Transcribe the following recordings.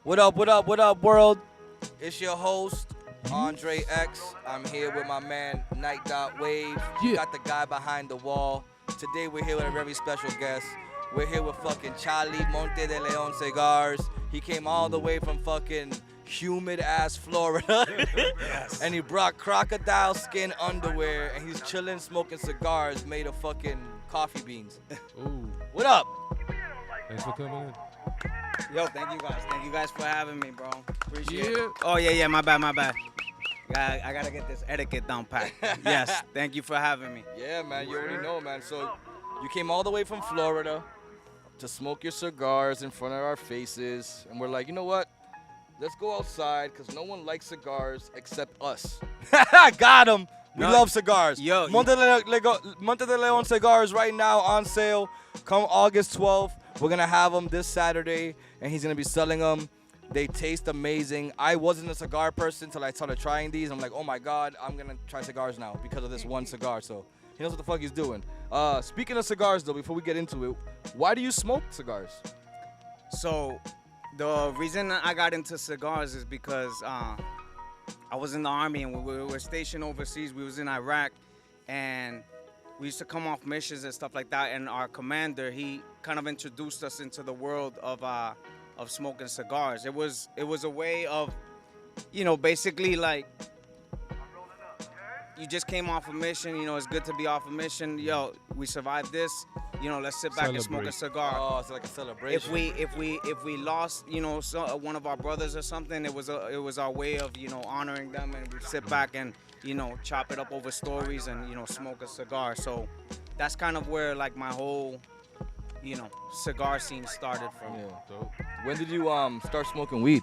What up, what up, what up, world? It's your host, Andre X. I'm here with my man, Night.Wave. Yeah. Got the guy behind the wall. Today we're here with a very special guest. We're here with fucking Charlie MonteDeLeon cigars. He came all the way from fucking humid-ass Florida. Yes. And he brought crocodile skin underwear, and he's chilling smoking cigars made of fucking coffee beans. Ooh. What up? Thanks for coming in. Yo, thank you guys. Thank you guys for having me, bro. Appreciate Yeah. it. Oh, yeah, my bad. I gotta get this etiquette down pat. Yes, thank you for having me. Yeah, man, you already know, man. So you came all the way from Florida to smoke your cigars in front of our faces, and we're like, you know what? Let's go outside, because no one likes cigars except us. Got him. We No, love cigars. yo, MonteDeLeon cigars right now on sale. Come August 12th. We're going to have them this Saturday, and he's going to be selling them. They taste amazing. I wasn't a cigar person until I started trying these. I'm like, oh, my God, I'm going to try cigars now because of this one cigar. So he knows what the fuck he's doing. Speaking of cigars, though, before we get into it, why do you smoke cigars? So, the reason I got into cigars is because I was in the Army, and we were stationed overseas. We was in Iraq, and we used to come off missions and stuff like that. And our commander, he kind of introduced us into the world of smoking cigars. It was a way of, basically like, you just came off a mission. It's good to be off a mission. Yo, we survived this. Let's sit back and smoke a cigar. Oh, it's like a celebration. If we lost, one of our brothers or something, it was our way of, honoring them, and we sit back and, chop it up over stories and, smoke a cigar. So that's kind of where like my whole, cigar scene started from. Yeah. Dope. When did you start smoking weed?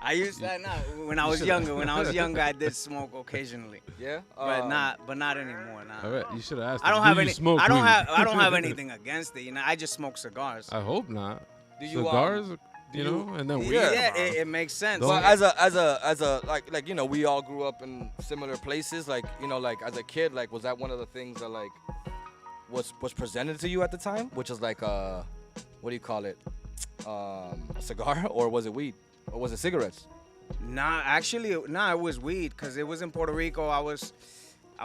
I used that now. When I was younger, I did smoke occasionally, Yeah, but not anymore. Nah. All right, you should have asked. I don't him, have do any. you smoke I don't weed? have anything against it. I just smoke cigars. I hope not. Do you Cigars, do you- and then weed. Yeah, it makes sense. Don't- Well, as a like we all grew up in similar places. Like like as a kid, like was that one of the things that like was presented to you at the time, which is like what do you call it, a cigar, or was it weed, or was it cigarettes? Nah, actually, it was weed because it was in Puerto Rico. I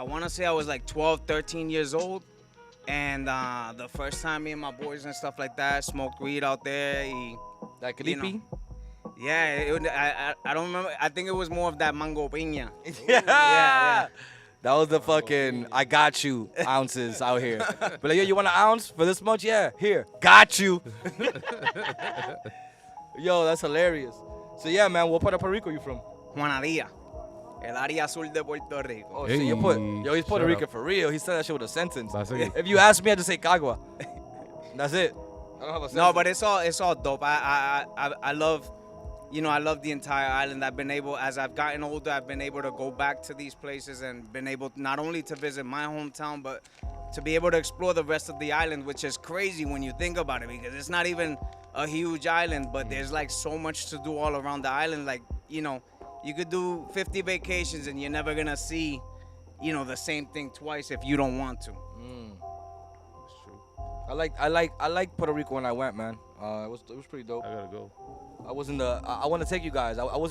want to say I was like 12, 13 years old. And the first time me and my boys and stuff like that smoked weed out there. Like You know. creepy? Yeah, I don't remember. I think it was more of that mango piña. Yeah. That was the fucking I got you ounces out here. But like, yo, you want an ounce for this much? Yeah, here, got you. Yo, that's hilarious. So yeah, man, what part of Puerto Rico you from? Juanadilla, el área azul de Puerto Rico. Oh, so you put, Hey, yo, he's Puerto shut Rican up. for real. He said that shit with a sentence. That's it. If you ask me, I just say Cagua. That's it. I don't have a sentence. No, but it's all dope. I love, I love the entire island. I've been able, as I've gotten older, I've been able to go back to these places and been able not only to visit my hometown, but to be able to explore the rest of the island, which is crazy when you think about it, because it's not even a huge island, but there's like so much to do all around the island. Like, you could do 50 vacations and you're never gonna see, the same thing twice if you don't want to. That's true. I like Puerto Rico when I went, man. It was pretty dope. I gotta go. I was in the. I want to take you guys. I was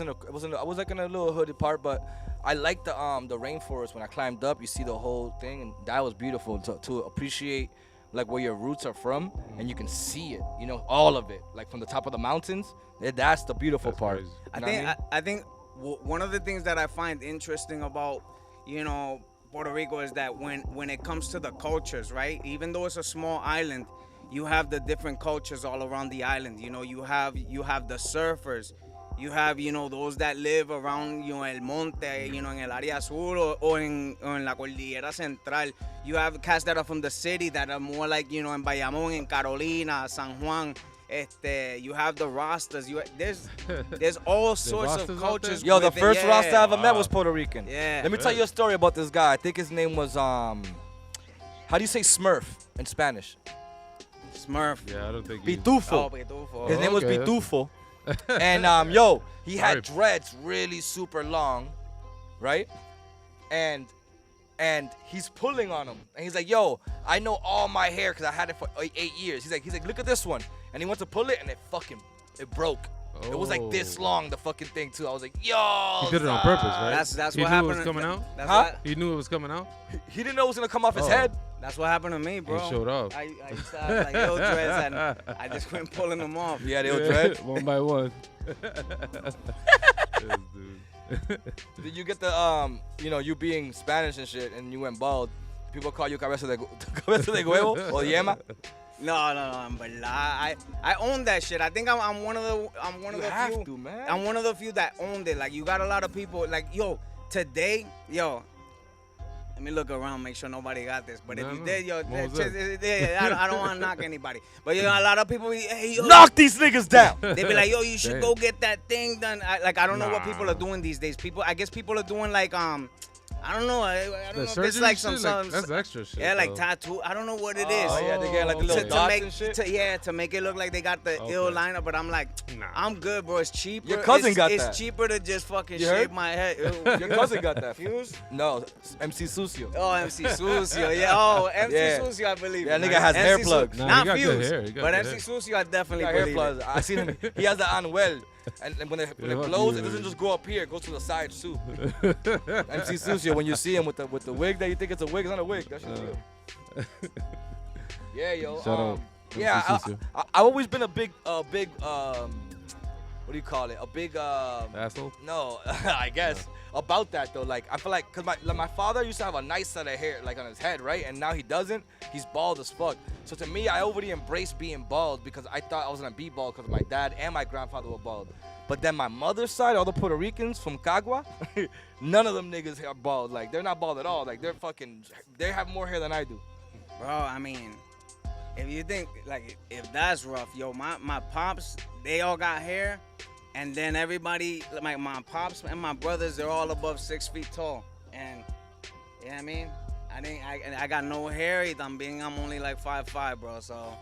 like in a little hooded part, but I like the rainforest. When I climbed up, you see the whole thing, and that was beautiful to appreciate like where your roots are from, and you can see it. All of it, like from the top of the mountains. That's the beautiful That's part. crazy. You know what I mean? I think one of the things that I find interesting about, Puerto Rico is that when it comes to the cultures, right? Even though it's a small island, you have the different cultures all around the island. You have the surfers, you have those that live around El Monte, en el área azul o en la cordillera central. You have cats that are from the city that are more like en Bayamón, en Carolina, San Juan. You have the Rastas. There's all sorts Rastas of out cultures. Yo, the within- first yeah. Rasta I ever met Wow. was Puerto Rican. Yeah. Let me tell you a story about this guy. I think his name was how do you say Smurf in Spanish? Smurf. Yeah, I don't think. you- Pitufo. Oh, Pitufo. His name was Okay. Pitufo. And yo, he had Alright. dreads really super long, right? And he's pulling on him. And he's like, yo, I know all my hair because I had it for 8 years. He's like, look at this one. and he went to pull it, and it broke. It was like this Oh. long, the fucking thing too. I was like, yo. He did it on purpose, right? That's he what knew happened. it was coming out. That's Huh? what, He knew it was coming out. He didn't know it was gonna come off his Oh. head. that's what happened to me, bro. He showed up. I used to have like yo dreads, and I just went pulling them off. Yeah, they were dread. One by one. Yes, dude. Did you get the you being Spanish and shit, and you went bald? People call you cabeza de huevo or yema. No, but I own that shit. I think I'm one of the You the have few. to, man. I'm one of the few that owned it. Like you got a lot of people. Like today, let me look around, make sure nobody got this. But if you did, What was I don't want to knock anybody. But a lot of people, hey, yo, Knock these niggas down. they be like, yo, you should Damn. go get that thing done. I don't know what people Nah. are doing these days. I guess people are doing like I don't know. I don't The know if it's surgery like shit? some That's extra shit. yeah, like though. tattoo. I don't know what it is. Oh yeah, they get like the little To dots make and shit. to make it look like they got the ill Okay. liner, but I'm like, Nah. I'm good, bro. It's cheaper. Your cousin got it's that. cheaper to just fucking You shave heard? my head. Your cousin got that. Fuse? No, MC Sucio. Oh, MC Sucio. Yeah. Oh, MC Yeah. Sucio, I believe. That it. nigga has MC hair Su- plugs. Nah, he Not got good Fuse, hair. He got but good MC hair. Sucio, I definitely Got hair believe plugs. it. I seen him. He has the Anuel, and when it Yeah, fuck blows, you, it doesn't man. just go up here. It goes to the sides too. MC Sucio, when you see him with the wig that you think it's a wig, it's not a wig. That's just yeah, yo. Shout out. Yeah, MC Sucio. I've always been a big what do you call it? A big Asshole. no, I guess about that though. Like I feel like cause my father used to have a nice set of hair like on his head, right? And now he doesn't. He's bald as fuck. So to me, I already embraced being bald because I thought I was gonna be bald because my dad and my grandfather were bald. But then my mother's side, all the Puerto Ricans from Cagua, none of them niggas are bald. Like they're not bald at all. Like they have more hair than I do. Bro, I mean, if you think like if that's rough, yo, my pops, they all got hair, and then everybody, like my pops and my brothers, they're all above 6 feet tall, and you know what I mean? I got no hair. I'm only like 5'5", bro. So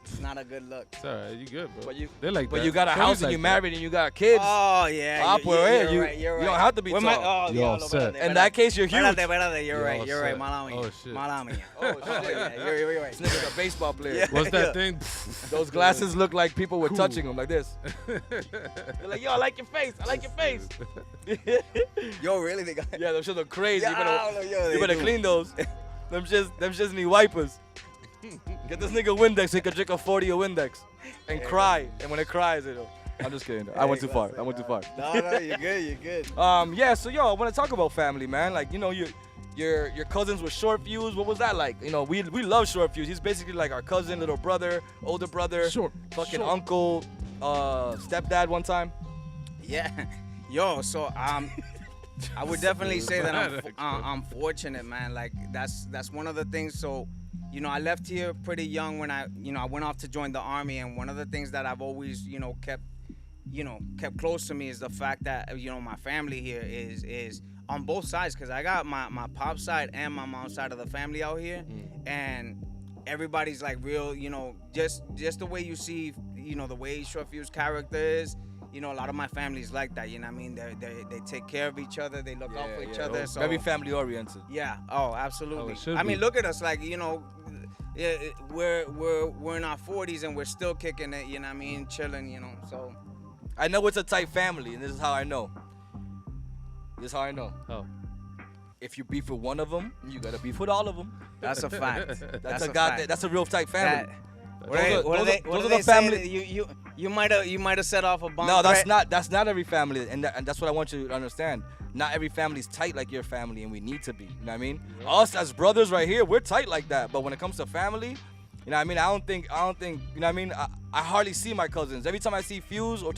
it's not a good look. It's alright. You good, bro? But you, They like but that. you got a Tony's house and like you that. married and you got kids. Oh yeah, Ah, pues, you're you- right. You're you right. don't have to be Where tall. You all set. In that case, you're huge. Espérate, you're You right. all You're right. set. Mala mía. Oh, shit. Mala mía. Oh shit. Yeah, you're right. This nigga's a baseball player. Yeah. What's that thing? Those glasses look like people were Cool. touching them like this. They're like, yo, I like your face. I like your face. Yo, really? They got. Yeah, those shit look crazy. You better, Yo, you better clean those. them just need wipers. Get this nigga Windex so he can drink a 40 of Windex and cry. And when it cries, it'll. I'm just kidding. I went too far. I went too far. No, you're good. You're good. Yeah, so yo, I want to talk about family, man. Like, you know, your cousins with short fuse. What was that like? You know, we love short fuse. He's basically like our cousin, little brother, older brother, fucking uncle, stepdad one time. Yeah. Yo, so I would definitely say that I'm fortunate, man. Like that's one of the things. So, you know, I left here pretty young when I went off to join the army, and one of the things that I've always, kept close to me is the fact that, my family here is on both sides, because I got my pop side and my mom side of the family out here, and everybody's like real, just the way you see, the way Short Fuse character is. A lot of my family's like that. You know what I mean? They take care of each other. They look out for each other. So very family oriented. yeah. Oh, absolutely. it should I mean, be. look at us. Like, yeah, we're in our 40s and we're still kicking it. You know what I mean? Chilling. So I know it's a tight family, and this is how I know. Oh. If you beef with one of them, you gotta beef with all of them. that's a fact. That's a fact. That's a real tight family. What Those do are they the say? family- You might have set off a bomb. No, threat. that's not every family, and that's what I want you to understand. Not every family's tight like your family, and we need to be. You know what I mean? Us as brothers right here, we're tight like that. But when it comes to family, you know what I mean? I don't think. You know what I mean? I hardly see my cousins. Every time I see Fuse or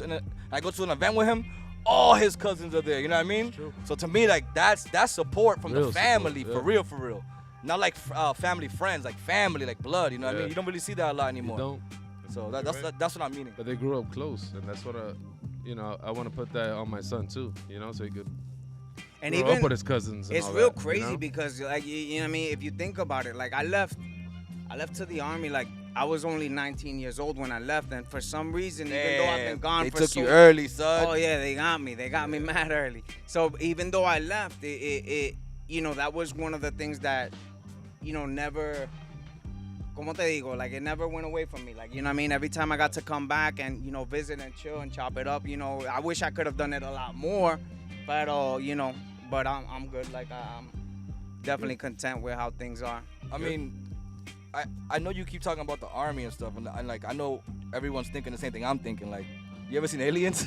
I go to an event with him, all his cousins are there. You know what I mean? True. So to me, like that's support from Real the family support, yeah. for real. Not like family friends, like family, like blood. You know what I Yeah. mean? You don't really see that a lot You anymore. don't. So You're that's right. that's what I'm meaning. But they grew up close, and that's what I want to put that on my son too. So he could And grow even up with his cousins. And it's all real that, crazy because, like, you know what I mean? If you think about it, like, I left to the army, like, I was only 19 years old when I left, and for some reason, even though I've been gone they for took so you early, son. Oh yeah, they got me mad early. So even though I left, it that was one of the things that, never como te digo, like it never went away from me. Like, you know what I mean? Every time I got to come back and, you know, visit and chill and chop it up, you know, I wish I could have done it a lot more, but, you know, but I'm good. Like, I'm definitely content with how things are. I mean, I know you keep talking about the army and stuff, and like, I know everyone's thinking the same thing I'm thinking. Like, you ever seen Aliens?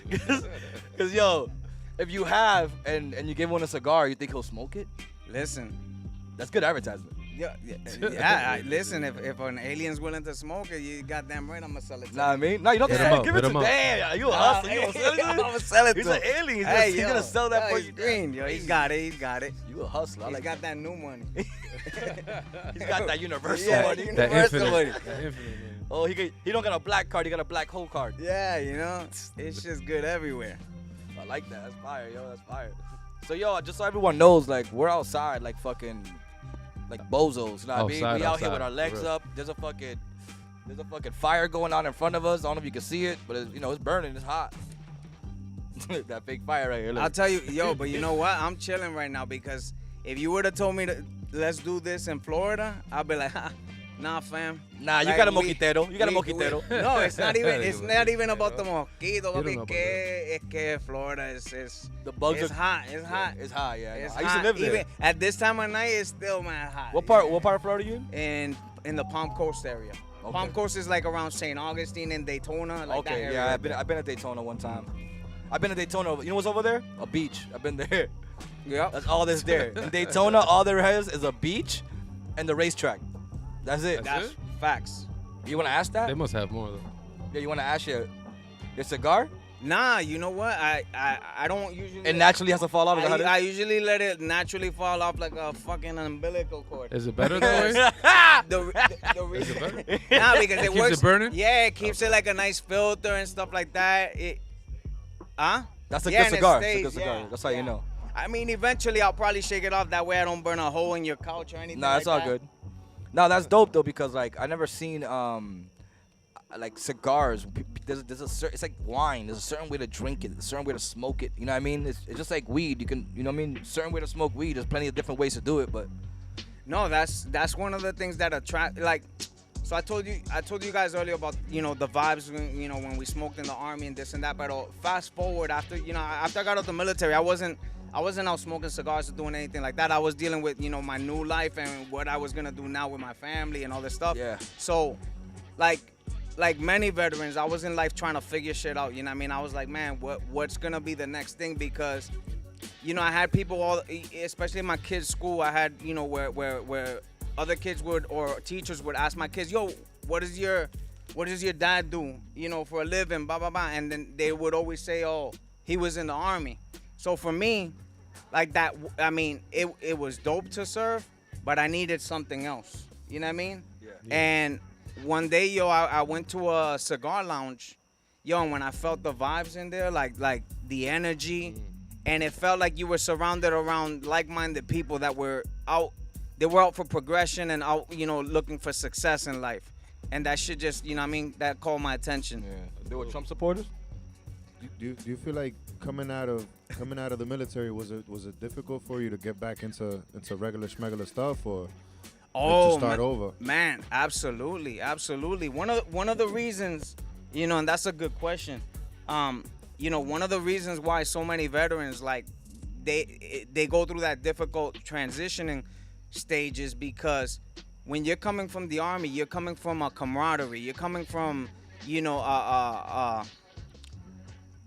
Because, yo, if you have and you give one a cigar, you think he'll smoke it? Listen. That's good advertisement. Yeah. Listen, if an alien's willing to smoke it, you goddamn right, I'm gonna sell it to Nah, I him. mean, no, you don't have to Hit sell him it. up, Give it hit to him up. damn. You a hustler. You gonna sell it? I'm gonna sell it He's to an him. alien. Hey, He's gonna sell that for he's you. green, yo. He's got it. He's got it. You a hustler. I He's like got that new money. He's got that universal Yeah, money. That universal infinite. money. That infinite, man. Oh, he don't got a black card. He got a black hole card. Yeah, you know, it's just good everywhere. I like that. That's fire, yo. That's fire. So, yo, just so everyone knows, like, we're outside, like, fucking, like, bozos. You know what I mean? Outside, We out here outside, with our for legs real. up. There's a fucking fire going on in front of us. I don't know if you can see it, but it's, you know, it's burning. It's hot. That fake fire right here. Look. I'll tell you, yo, but you know what? I'm chilling right now because if you would have told me to let's do this in Florida, I'd be like, nah, fam. Nah, you Like, got a we- moquitero. You got a we- moquitero. No, it's not even. It's not even about the mosquito. You don't know Porque es que Florida is The bugs it's are hot. It's hot. It's hot, yeah. It's I used to hot. live there. Even at this time of night, it's still mad hot. What part of Florida you in? In the Palm Coast area. Okay. Palm Coast is like around St. Augustine and Daytona. Like that Okay, area yeah, right I've been at Daytona one time. I've been at Daytona. You know what's over there? A beach. I've been there. Yep. That's all that's there. In Daytona, all there is a beach and the racetrack. That's it. That's That's facts. You want to ask that? They must have more though. Yeah, you want to ask your cigar? Nah, you know what? I don't usually. It naturally has to fall off. Is that how it is? I usually let it naturally fall off like a fucking umbilical cord. Is it better that way? The Is it reason, better? nah, because it Keeps works. it burning? Yeah, it keeps it like a nice filter and stuff like that. That's a Yeah, good and it cigar. stays, It's a good cigar. yeah, That's how you yeah. know. I mean, eventually I'll probably shake it off. That way I don't burn a hole in your couch or anything. Nah, that's all that. good. No, that's dope though because like I never seen like cigars. There's a certain, it's like wine. There's a certain way to drink it. A certain way to smoke it. You know what I mean? It's just like weed. You can, you know what I mean? Certain way to smoke weed. There's plenty of different ways to do it, but No, that's one of the things that attract. Like, so I told you guys earlier about, you know, the vibes when, you know, when we smoked in the army and this and that. But fast forward after I got out of the military, I wasn't out smoking cigars or doing anything like that. I was dealing with, you know, my new life and what I was gonna do now with my family and all this stuff. Yeah. So, like many veterans, I was in life trying to figure shit out. You know what I mean? I was like, man, what's gonna be the next thing? Because, you know, I had people especially in my kids' school. I had, you know, where other kids would or teachers would ask my kids, yo, what does your dad do? You know, for a living, blah blah blah. And then they would always say, oh, he was in the army. So for me, like that, I mean, it was dope to serve, but I needed something else. You know what I mean? Yeah. And one day, yo, I went to a cigar lounge, yo, and when I felt the vibes in there, like the energy, and it felt like you were surrounded around like-minded people that were out. They were out for progression and out, you know, looking for success in life. And that shit just, you know what I mean, that called my attention. yeah, they were Trump supporters. Do you feel like coming out of the military was it difficult for you to get back into regular schmegular stuff or to start over? Man, absolutely. One of the reasons, you know, and that's a good question. You know, one of the reasons why so many veterans like they go through that difficult transitioning stages because when you're coming from the army, you're coming from a camaraderie. You're coming from, you know,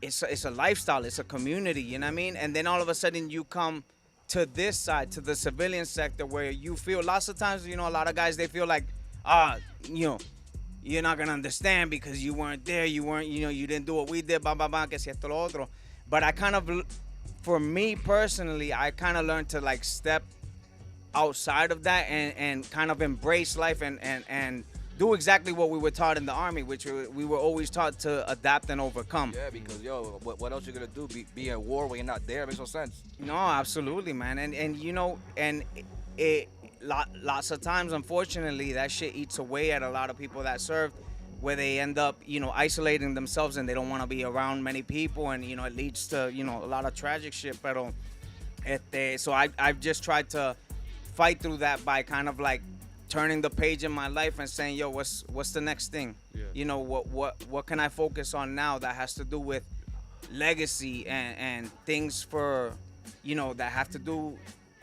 it's a lifestyle, it's a community, you know what I mean? And then all of a sudden you come to this side, to the civilian sector, where you feel lots of times, you know, a lot of guys, they feel like, you know, you're not gonna understand because you weren't there, you didn't do what we did, blah, blah, blah, que si esto lo otro. But I kind of, for me personally, I kind of learned to like step outside of that and kind of embrace life and do exactly what we were taught in the army, which we were always taught to adapt and overcome. Yeah, because yo, what else you gonna do? Be at war when you're not there? It makes no sense. No, absolutely, man. And you know, and lots of times, unfortunately, that shit eats away at a lot of people that served, where they end up, you know, isolating themselves and they don't want to be around many people, and you know, it leads to, you know, a lot of tragic shit. So I've just tried to fight through that by kind of like turning the page in my life and saying, yo, what's the next thing? Yeah. You know, what can I focus on now that has to do with legacy and things for, you know, that have to do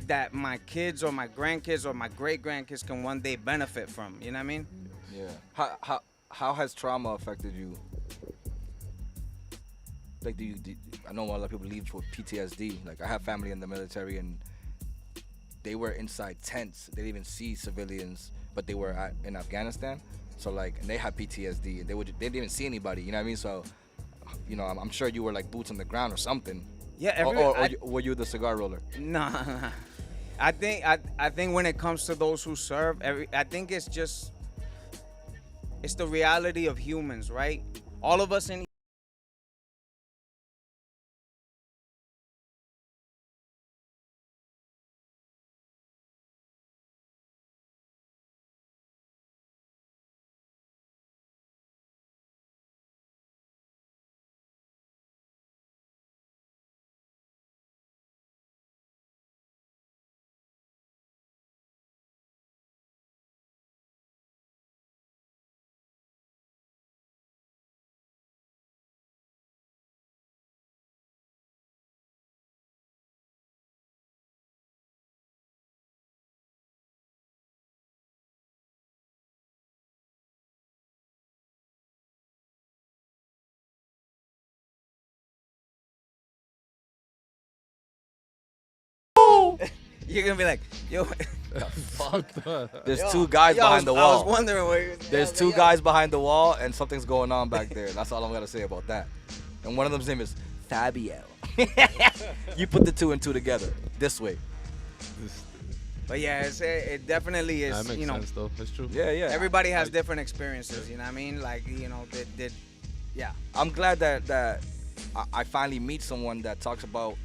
that my kids or my grandkids or my great grandkids can one day benefit from. You know what I mean? Yeah. How has trauma affected you? Like, I know a lot of people leave with PTSD. Like, I have family in the military, and they were inside tents. They didn't even see civilians, but they were in Afghanistan. So, like, and they had PTSD, and they didn't even see anybody. You know what I mean? So, you know, I'm sure you were like boots on the ground or something. Yeah. Were you the cigar roller? Nah. I think when it comes to those who serve, I think it's the reality of humans, right? All of us in you're gonna be like, yo, There's two guys behind the wall. I was wondering where you There's two guys behind the wall, and something's going on back there. That's all I'm gonna say about that. And one of them's name is Fabio. You put the two and two together this way. But yeah, it definitely is. That makes you know, sense, though. It's true. Yeah. everybody has different experiences. You know what I mean? Like, you know, yeah. I'm glad that I finally meet someone that talks about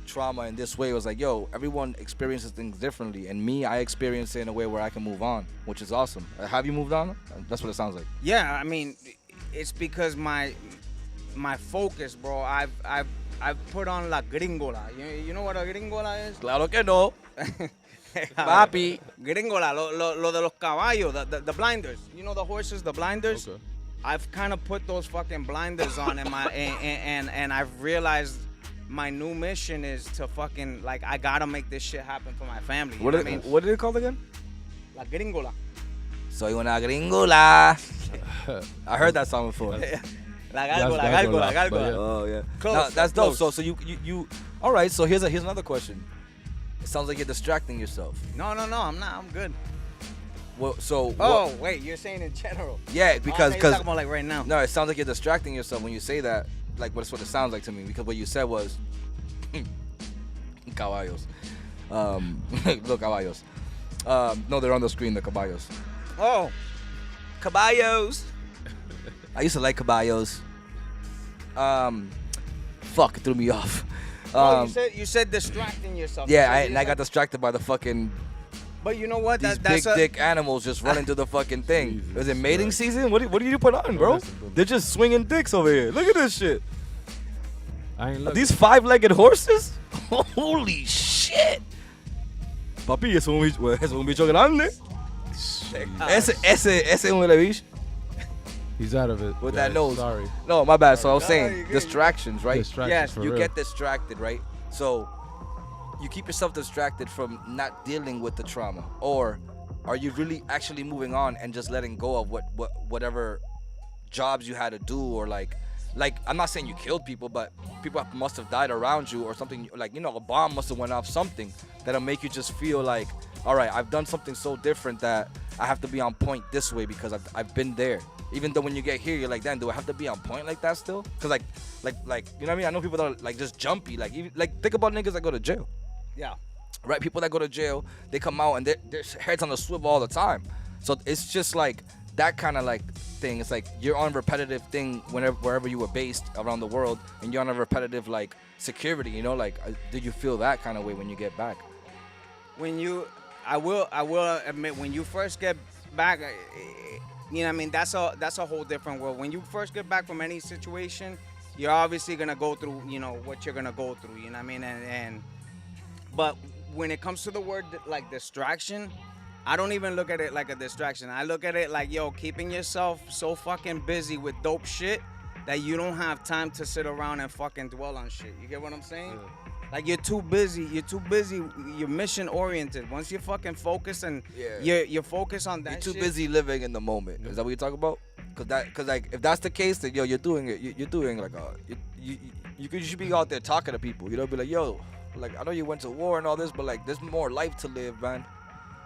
trauma in this way. It was like, yo, everyone experiences things differently, and me, I experience it in a way where I can move on, which is awesome. Have you moved on? That's what it sounds like. Yeah, I mean, it's because my focus, bro. I've put on la gringola. You know what a gringola is? Claro que no. Papi. Gringola, lo de los caballos, the blinders. You know the horses, the blinders. Okay. I've kind of put those fucking blinders on in my and I've realized my new mission is to fucking, like, I gotta make this shit happen for my family. What did it called again? La gringola. Soy una gringola. I heard that song before. La gárgola. Oh yeah. Close, No, that's dope. close. So you. All right. So here's another question. It sounds like you're distracting yourself. No, I'm not. I'm good. Well, so. Oh, wait, you're saying in general. Yeah, because you're talking about like right now. No, it sounds like you're distracting yourself when you say that. Like, that's what it sounds like to me. Because what you said was, caballos. Look, caballos. No, they're on the screen. The caballos. Oh, caballos. I used to like caballos. Fuck, it threw me off. You said distracting yourself. Yeah, I got distracted by the fucking But you know what? these That's big dick animals just running to the fucking thing. Is it mating season? What do you put on, bro? They're just swinging dicks over here. Look at this shit. I ain't Are looking. these 5-legged horses? Holy shit. Papi, es un bicho grande. Ese es un bicho. He's out of it. With guys. that nose. Sorry. No, my bad. So I was No, saying you're good. distractions, right? Distractions Yes, for You real. get distracted, right? So you keep yourself distracted from not dealing with the trauma, or are you really actually moving on and just letting go of whatever jobs you had to do, or like I'm not saying you killed people, but people must have died around you or something, like, you know, a bomb must have went off, something that'll make you just feel like, all right, I've done something so different that I have to be on point this way because I've been there. Even though when you get here, you're like, damn, do I have to be on point like that still? Cause like, you know what I mean? I know people that are like just jumpy. Like, even like, think about niggas that go to jail, Yeah. right? People that go to jail, they come out and their heads on the swivel all the time. So it's just like that kind of like thing. It's like you're on repetitive thing wherever you were based around the world, and you're on a repetitive like security. You know, like, did you feel that kind of way when you get back? I will admit, when you first get back, you know what I mean, that's a whole different world. When you first get back from any situation, you're obviously gonna go through, you know, what you're gonna go through, you know what I mean? But when it comes to the word like distraction, I don't even look at it like a distraction. I look at it like, yo, keeping yourself so fucking busy with dope shit that you don't have time to sit around and fucking dwell on shit. You get what I'm saying? Yeah. Like you're too busy. You're mission oriented. Once you're fucking focused and Yeah. you're focused on that You're too shit. busy living in the moment. Is that what you're talking about? Cause like if that's the case, then yo, you're doing it. You're doing like you should be out there talking to people. You know, be like, yo, like I know you went to war and all this, but like there's more life to live, man.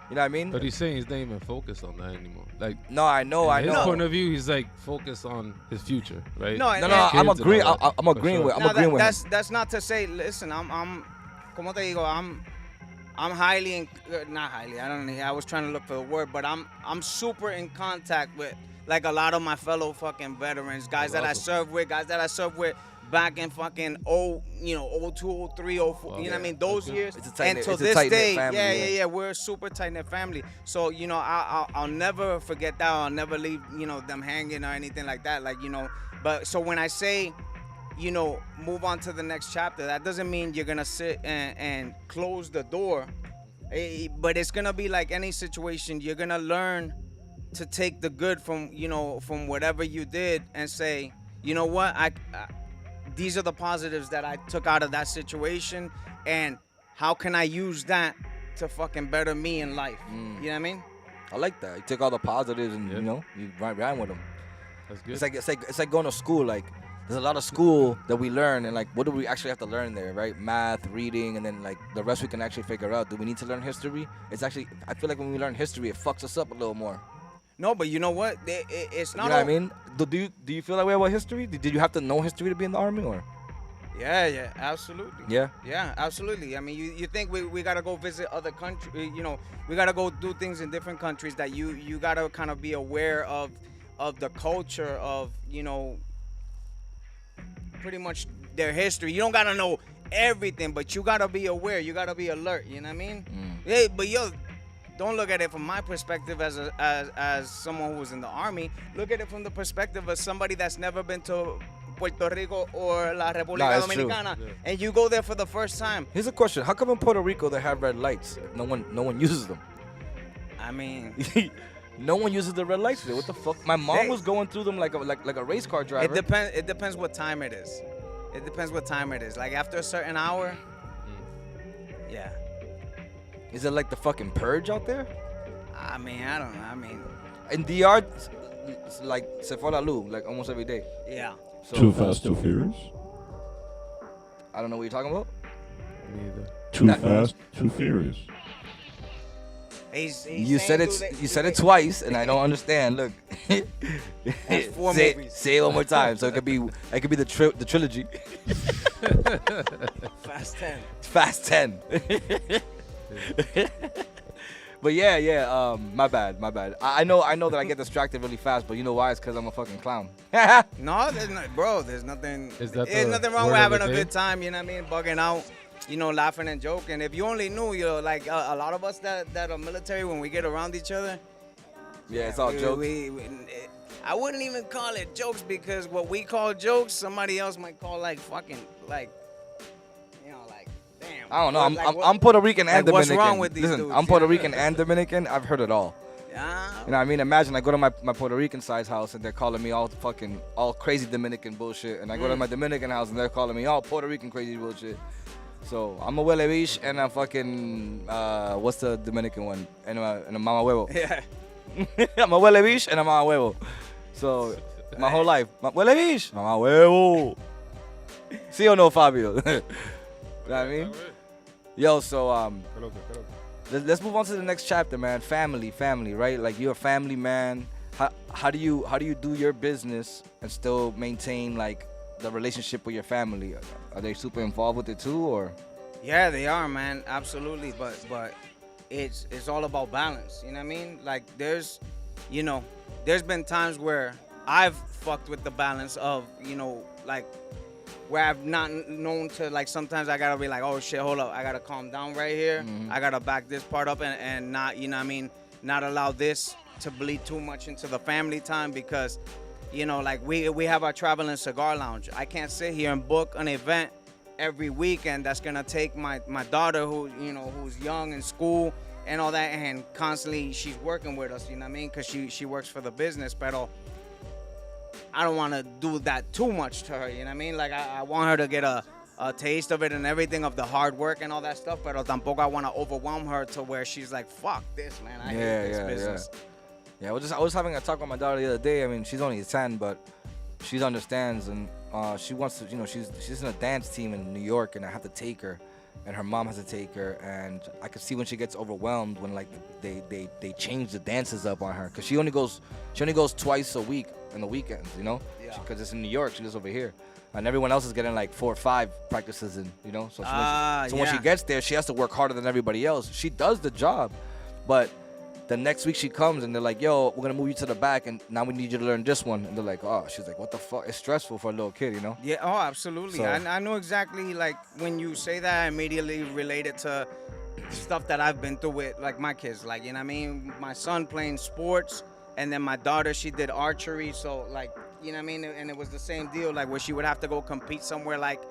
You know what I mean? But he's saying he's not even focused on that anymore. Like, No, I know, in I his know. point of view, he's like focused on his future, right? No, No, and- no, I'm Kids and agreeing. all that, I'm for agreeing sure. with. I'm Now, agreeing with him. that's not to say. Listen, I'm como te digo, I'm highly not highly. I was trying to look for the word, but I'm super in contact with like a lot of my fellow fucking veterans, guys that I served with, back in fucking 02, 03, 04. Wow. You know what I mean? Yeah. Those That's years. It's a And tight-knit- to it's a this tight-knit day, family, yeah. We're a super tight knit family. So I'll never forget that. I'll never leave them hanging or anything like that. Like But so when I say move on to the next chapter, that doesn't mean you're gonna sit and close the door. But it's gonna be like any situation. You're gonna learn to take the good from from whatever you did and say, you know what, I these are the positives that I took out of that situation, and how can I use that to fucking better me in life? You know what I mean? I like that. You take all the positives and Yeah. you ran with them. That's good. It's like going to school. Like there's a lot of school that we learn, and like what do we actually have to learn there, right? Math, reading, and then like the rest we can actually figure out. Do we need to learn history? It's actually, I feel like when we learn history, it fucks us up a little more. No, but you know what? It's You not. know what I mean? Do you feel that way about history? Did you have to know history to be in the army, or? Yeah, absolutely. Yeah. Yeah, absolutely. I mean, you think we gotta go visit other countries? We gotta go do things in different countries that you gotta kind of be aware of the culture of pretty much their history. You don't gotta know everything, but you gotta be aware. You gotta be alert. You know what I mean? Hey, but don't look at it from my perspective as someone who was in the army. Look at it from the perspective of somebody that's never been to Puerto Rico or La República it's true. Dominicana, and you go there for the first time. Here's a question: how come in Puerto Rico they have red lights? No one uses them. I mean, No one uses the red lights there. What the fuck? My mom Hey. was going through them like a race car driver. it depends what time it is. It depends what time it is. Like after a certain hour, yeah. Is it like the fucking purge out there? I mean, I don't know. I mean, In DR, it's like se fue la luz, like almost every day. yeah. So, Too Fast, Too Furious? I don't know what you're talking about. Me either. Too Nah. Fast, Too Furious. He's You saying said it twice, and I don't understand. Look, That's 4 say, movies. say it one more time, so it could be the trilogy. Fast 10. Fast 10. But yeah. My bad. I know that I get distracted really fast, but you know why? It's because I'm a fucking clown. No, there's nothing. Is that There's the nothing wrong word with of having the a day? good time. You know what I mean? Bugging out, laughing and joking. If you only knew, like a lot of us that are military, when we get around each other, Yeah, it's all jokes. I wouldn't even call it jokes, because what we call jokes, somebody else might call like fucking like damn. I don't know. Like, I'm Puerto Rican and like, what's Dominican. wrong with these Listen, dudes, I'm you Puerto know? Rican and Dominican. I've heard it all. Yeah. You know what I mean? Imagine I go to my Puerto Rican side's house and they're calling me all crazy Dominican bullshit. And I go to my Dominican house and they're calling me all Puerto Rican crazy bullshit. So I'm a huele biche and I'm fucking, what's the Dominican one? And a mama huevo. Yeah. I'm a huele biche and a mama huevo. So my whole life, huele biche, mama huevo. See or no, Fabio? You know what I mean? Yo, so let's move on to the next chapter, man. Family, right? Like you're a family man. How do you do your business and still maintain like the relationship with your family? Are they super involved with it too, or? Yeah, they are, man. Absolutely. But it's all about balance. You know what I mean? Like there's been times where I've fucked with the balance of, like where I've not known to, like, sometimes I gotta be like, oh shit, hold up, I gotta calm down right here. I gotta back this part up and not, not allow this to bleed too much into the family time, because, like we have our traveling cigar lounge. I can't sit here and book an event every weekend that's gonna take my daughter who's young in school and all that, and constantly she's working with us, you know what I mean? Because she works for the business, pero I don't want to do that too much to her, you know what I mean? Like, I want her to get a taste of it and everything, of the hard work and all that stuff, pero tampoco I want to overwhelm her to where she's like, fuck this, man, I hate this business. Yeah, I was having a talk with my daughter the other day. I mean, she's only 10, but she understands, and she wants to, you know, she's in a dance team in New York, and I have to take her, and her mom has to take her, and I can see when she gets overwhelmed when like they change the dances up on her, because she only goes twice a week on the weekends, you know, because it's in New York. She lives over here, and everyone else is getting like 4 or 5 practices in, you know. So when she gets there, she has to work harder than everybody else. She does the job, but the next week she comes and they're like, yo, we're gonna move you to the back, and now we need you to learn this one. And they're like, oh, she's like, what the fuck? It's stressful for a little kid, you know? Yeah, oh, absolutely. So, I know exactly, like, when you say that, I immediately relate it to stuff that I've been through with, like, my kids. Like, you know what I mean? My son playing sports, and then my daughter, she did archery. So, like, you know what I mean? And it was the same deal, like, where she would have to go compete somewhere, like,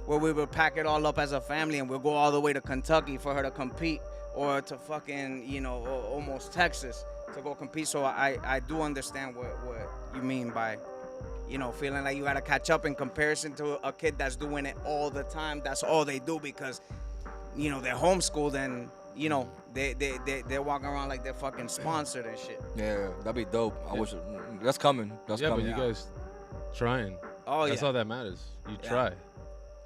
where we would pack it all up as a family, and we'll go all the way to Kentucky for her to compete, or to fucking, you know, almost Texas to go compete. So I do understand what you mean by, you know, feeling like you got to catch up in comparison to a kid that's doing it all the time. That's all they do because, you know, they're homeschooled, and, you know, they're walking around like they're fucking sponsored and shit. Yeah, that'd be dope. I wish that's coming. That's coming. But you guys trying. Oh, That's yeah. all that matters. You try.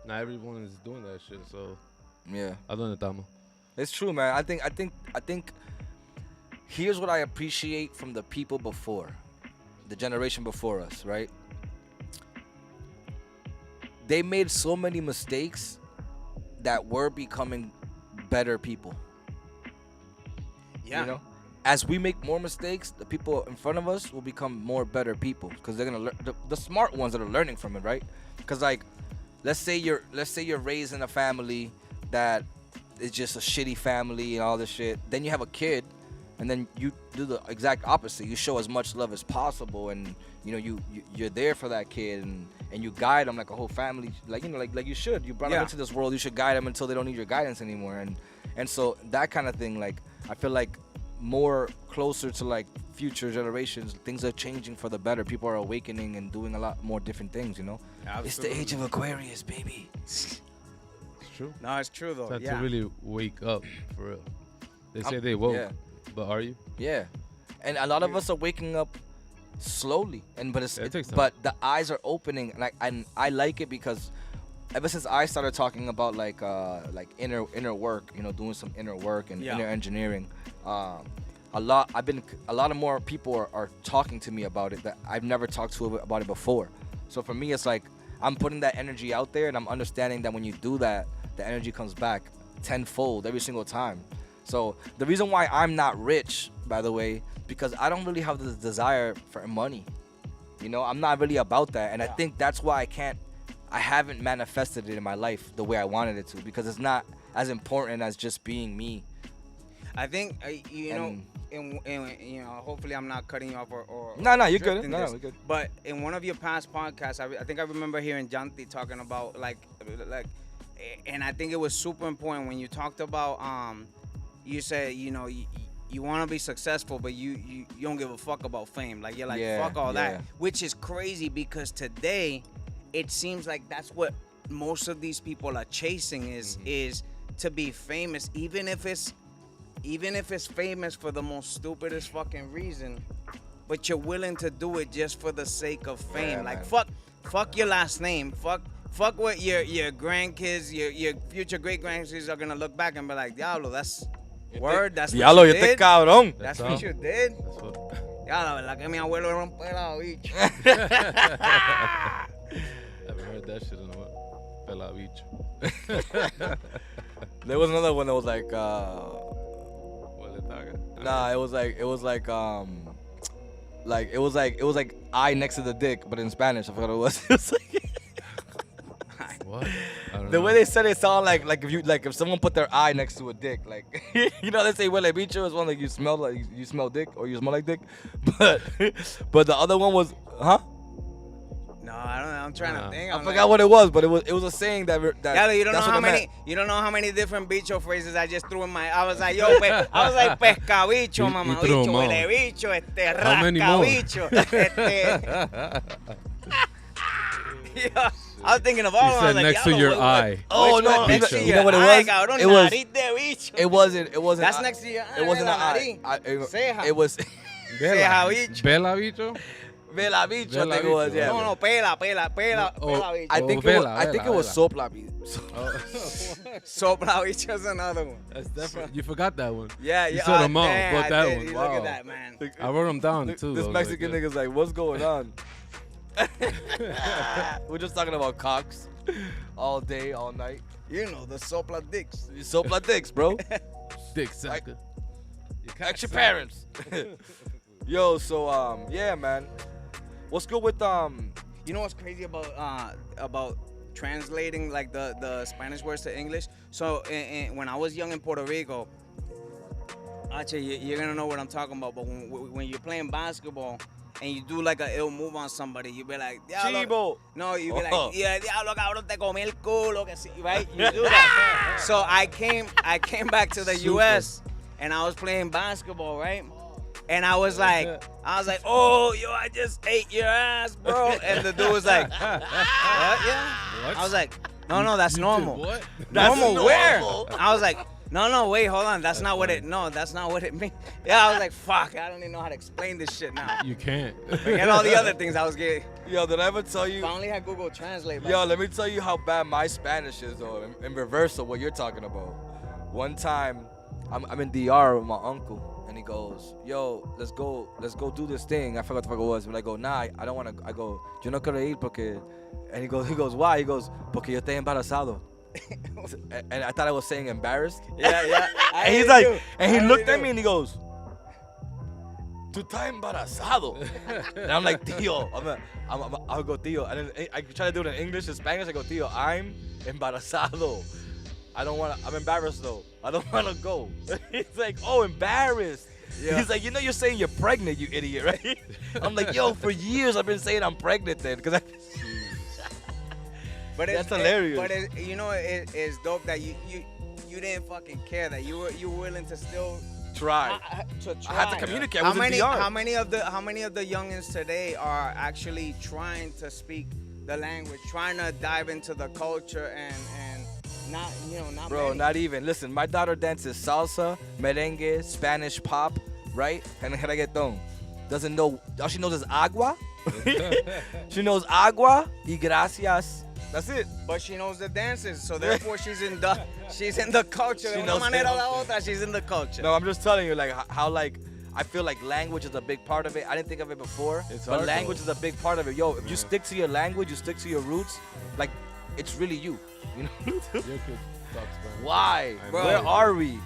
Not everyone is doing that shit. So Yeah. I don't know. It's true, man. I think here's what I appreciate from the people before, the generation before us, right? They made so many mistakes that we're becoming better people. Yeah. You know? As we make more mistakes, the people in front of us will become more better people, because they're gonna learn, the smart ones that are learning from it, right? Because, like, let's say you're raised in a family that it's just a shitty family and all this shit. Then you have a kid, and then you do the exact opposite. You show as much love as possible, and you know you're there for that kid, and you guide them like a whole family, like, you know, like you should. You brought them into this world. You should guide them until they don't need your guidance anymore, and so that kind of thing. Like, I feel like more closer to like future generations, things are changing for the better. People are awakening and doing a lot more different things. You know, It's the age of Aquarius, baby. True. No, it's true though. Time Yeah. to really wake up, for real. They say they woke, yeah. but are you? Yeah, and a lot of us are waking up slowly, but It takes time. but the eyes are opening, and I like it because ever since I started talking about like inner work, you know, doing some inner work and inner engineering, a lot of more people are talking to me about it that I've never talked to about it before. So for me, it's like I'm putting that energy out there, and I'm understanding that when you do that, the energy comes back tenfold every single time. So the reason why I'm not rich, by the way, because I don't really have the desire for money. You know, I'm not really about that, and I think that's why I haven't manifested it in my life the way I wanted it to, because it's not as important as just being me. I think you know, you know, hopefully I'm not cutting you off or No, you're good. drifting No, this, we're good. But in one of your past podcasts, I think I remember hearing Janti talking about like, and I think it was super important when you talked about you said, you know, you want to be successful, but you don't give a fuck about fame. Like, you're like, fuck all that, which is crazy because today it seems like that's what most of these people are chasing is to be famous, even if it's famous for the most stupidest fucking reason, but you're willing to do it just for the sake of fame. Like, fuck your last name. Fuck what your grandkids, your future great grandkids are gonna look back and be like, Diablo, that's word. That's Diablo, what you este did. cabrón. That's what you did. That's what. Ya, la verdad que mi abuelo era un pelado, bicho. Haven't heard that shit in a while. Pela bicho. There was another one that was like, Nah, it was like I next to the dick, but in Spanish. I forgot what it was. It was like, what? I don't the know. way they said it sounded like if someone put their eye next to a dick, like you know, they say huele bicho is one like you smell dick or you smell like dick, but the other one was No, I don't know. I'm trying to think. I forgot what it was, but it was a saying that Yeah, you don't know that's what how it many. meant. You don't know how many different bicho phrases I just threw in my. I was like, yo, I was like, pescabicho, You mamá threw 'em bicho, all. huele bicho, How many more? rascabicho, Yeah, I was thinking of all He of them. I said was like, next to "Diablo, your what- eye. Oh which no, one next to you your know what it eye, was? cabrón? It was. Nariz de bicho. It wasn't. That's next to your eye. It wasn't an la eye. nariz. Ceja. It was. Bela. bicho. Bela bicho? Vela bicho, I Vela think it was. bicho. Yeah. No, pela Oh, bicho. I think vela, I think it was vela. sopla bicho. Sopla bicho is another one. That's definitely. You forgot that one. Yeah, You yeah. said them all, damn, but I that did. one. Look Wow. at that, man. I wrote them down too. This I was Mexican like, nigga's like, what's going on? We're just talking about cocks all day, all night. You know, the sopla dicks. Sopla dicks, bro. Dick sucker. Ask your parents. Yo, so yeah, man. What's good with You know what's crazy about translating like the Spanish words to English? So when I was young in Puerto Rico, actually you're gonna know what I'm talking about. But when you're playing basketball and you do like a ill move on somebody, you be like, "Diablo." Chivo? No, you be Oh. like, "Yeah, diablo cabrón, te comí el culo," que sí, right? You do that. So I came back to the Super. U.S. and I was playing basketball, right? And I was like, "Oh, yo, I just ate your ass, bro." And the dude was like, "What? Yeah." What? I was like, "No, that's normal." What? Normal where? normal. I was like, no, wait, hold on. That's not what it means. Yeah, I was like, fuck, I don't even know how to explain this shit now. You can't. Forget all the other things I was getting. Yo, did I ever tell If you? I only had Google Translate. Yo, let me tell you how bad my Spanish is, though, in reverse of what you're talking about. One time, I'm in DR with my uncle, and he goes, "Yo, let's go do this thing." I forgot what the fuck it was, but I go, "Nah, I don't want to." I go, "Yo no quiero ir porque," and he goes, "Why?" He goes, "Porque yo estoy embarazado." And I thought I was saying embarrassed. Yeah. And he's like, and he looked at me and he goes, "Tú estás embarazado." And I'm like, "Tío," I'll go, "Tío." And then I try to do it in English and Spanish. I go, "Tío, I'm embarazado. I'm embarrassed though. I don't want to go." He's like, "Oh, embarrassed." Yeah. He's like, "You know you're saying you're pregnant, you idiot, right?" I'm like, "Yo, for years I've been saying I'm pregnant then." Because But That's hilarious. But it's dope that you didn't fucking care, that you were willing to still try. to try. I had to communicate. I How was in many DR. how many of the youngins today are actually trying to speak the language, trying to dive into the culture and not not Bro, many. not even. Listen, my daughter dances salsa, merengue, Spanish pop, right? And reggaeton. Doesn't know. All she knows is agua. She knows agua y gracias. That's it. But she knows the dances, so therefore she's in the culture. She De una knows manera o the- la otra, she's in the culture. No, I'm just telling you, like how like I feel like language is a big part of it. I didn't think of it before, It's but hard, language though. is a big part of it. Yo, if you stick to your language, you stick to your roots, like it's really you. You know? Your kid talks Spanish. Why? I Bro. Where are we?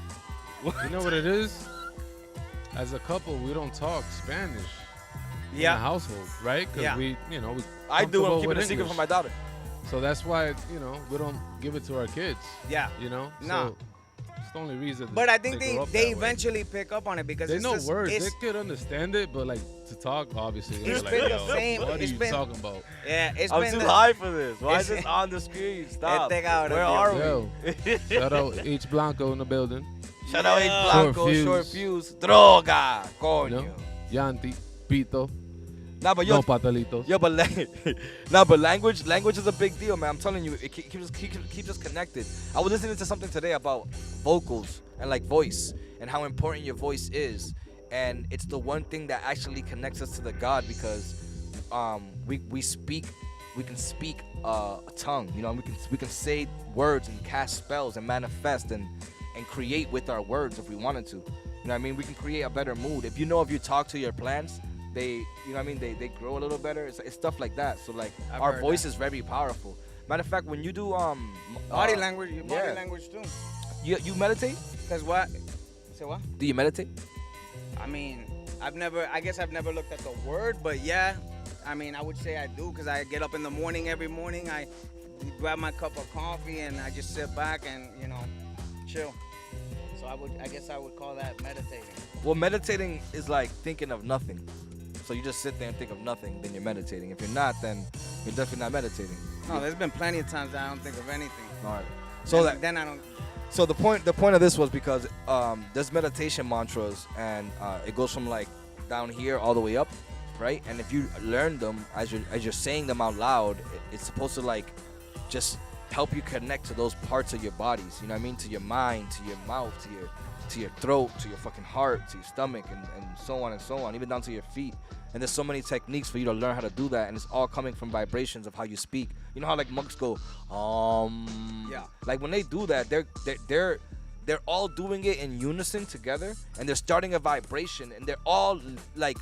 You know what it is? As a couple, we don't talk Spanish in the Yeah. household, right? Because Yeah. we I do. I'm comfortable keeping with a secret English. from my daughter. So that's why, we don't give it to our kids, Yeah. No. Nah. So it's the only reason. But I think grow up they that way. eventually pick up on it because They it's know just, words. They It's, could understand it, but like to talk, obviously, they're It's like, been the "Yo, same- what are it's you been- talking about?" yeah, it's I'm been too the, high for this. Why is it's- this on the screen? Stop. Este cabrón, Where Dios. are Yo, we? shout out H Blanco in the building. Shout out H Yeah. Blanco, Short short fuse. fuse, droga, You coño. know? Yanti, Pito, Nah, but yo, no patalitos. Yo, but but language is a big deal, man. I'm telling you, it keeps us connected. I was listening to something today about vocals and like voice and how important your voice is, and it's the one thing that actually connects us to the God because we can speak a tongue, we can say words and cast spells and manifest and create with our words if we wanted to. You know what I mean? We can create a better mood. If you talk to your plants, they they grow a little better. It's stuff like that. So like I've our heard voice that. is very powerful. Matter of fact, when you do body language, your body yeah. language too. you meditate? Cause what? Say what? Do you meditate? I mean, I guess I've never looked at the word, but yeah, I mean, I would say I do because I get up in the morning every morning. I grab my cup of coffee and I just sit back and chill. So I guess I would call that meditating. Well, meditating is like thinking of nothing. So you just sit there and think of nothing, then you're meditating. If you're not, then You're definitely not meditating. No, there's been plenty of times that I don't think of anything. All right. So then I don't. So the point of this was because there's meditation mantras, and it goes from like down here all the way up, right? And if you learn them as you're saying them out loud, it's supposed to like just help you connect to those parts of your bodies. You know what I mean? To your mind, to your mouth, to your throat, to your fucking heart, to your stomach, and so on and so on, even down to your feet. And there's so many techniques for you to learn how to do that, and it's all coming from vibrations of how you speak. You know how like monks go, Yeah. Like when they do that, they're all doing it in unison together, and they're starting a vibration, and they're all like,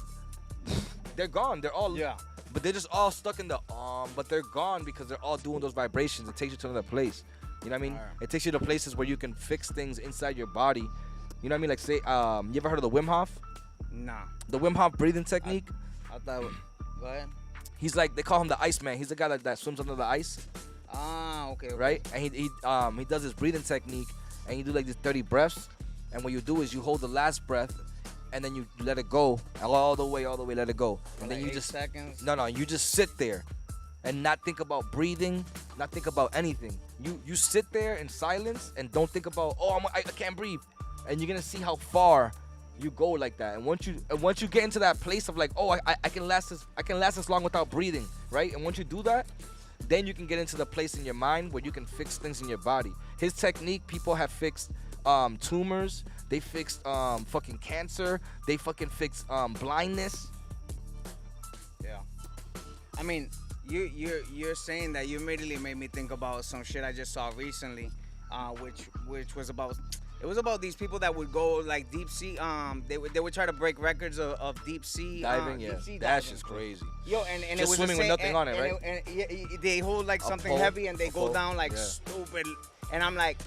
they're gone. They're all Yeah. but they're just all stuck in the but they're gone because they're all doing those vibrations. It takes you to another place. You know what I mean? Alright. It takes you to places where you can fix things inside your body. You know what I mean? Like say, you ever heard of the Wim Hof? Nah. The Wim Hof breathing technique. I thought. Go ahead. He's like, they call him the Iceman. He's the guy that swims under the ice, Ah, okay. right? And he does his breathing technique, and you do like these 30 breaths. And what you do is you hold the last breath, and then you let it go all the way, let it go. And then you 8 just seconds. no, you just sit there, and not think about breathing, not think about anything. You sit there in silence and don't think about I can't breathe, and you're gonna see how far you go like that. And once you get into that place of like, I can last this long without breathing, right? And once you do that, then you can get into the place in your mind where you can fix things in your body. His technique, people have fixed tumors, they fixed fucking cancer, they fucking fixed blindness. Yeah. I mean, you're saying that you immediately made me think about some shit I just saw recently, which was about. It was about these people that would go like deep sea. They would try to break records of deep sea Diving, yeah. Deep sea That's diving. just crazy. Yo, and Just it was swimming the with same, nothing on it, right? And they hold like A something pole, heavy and they a go pole, down like yeah. stupid. And I'm like,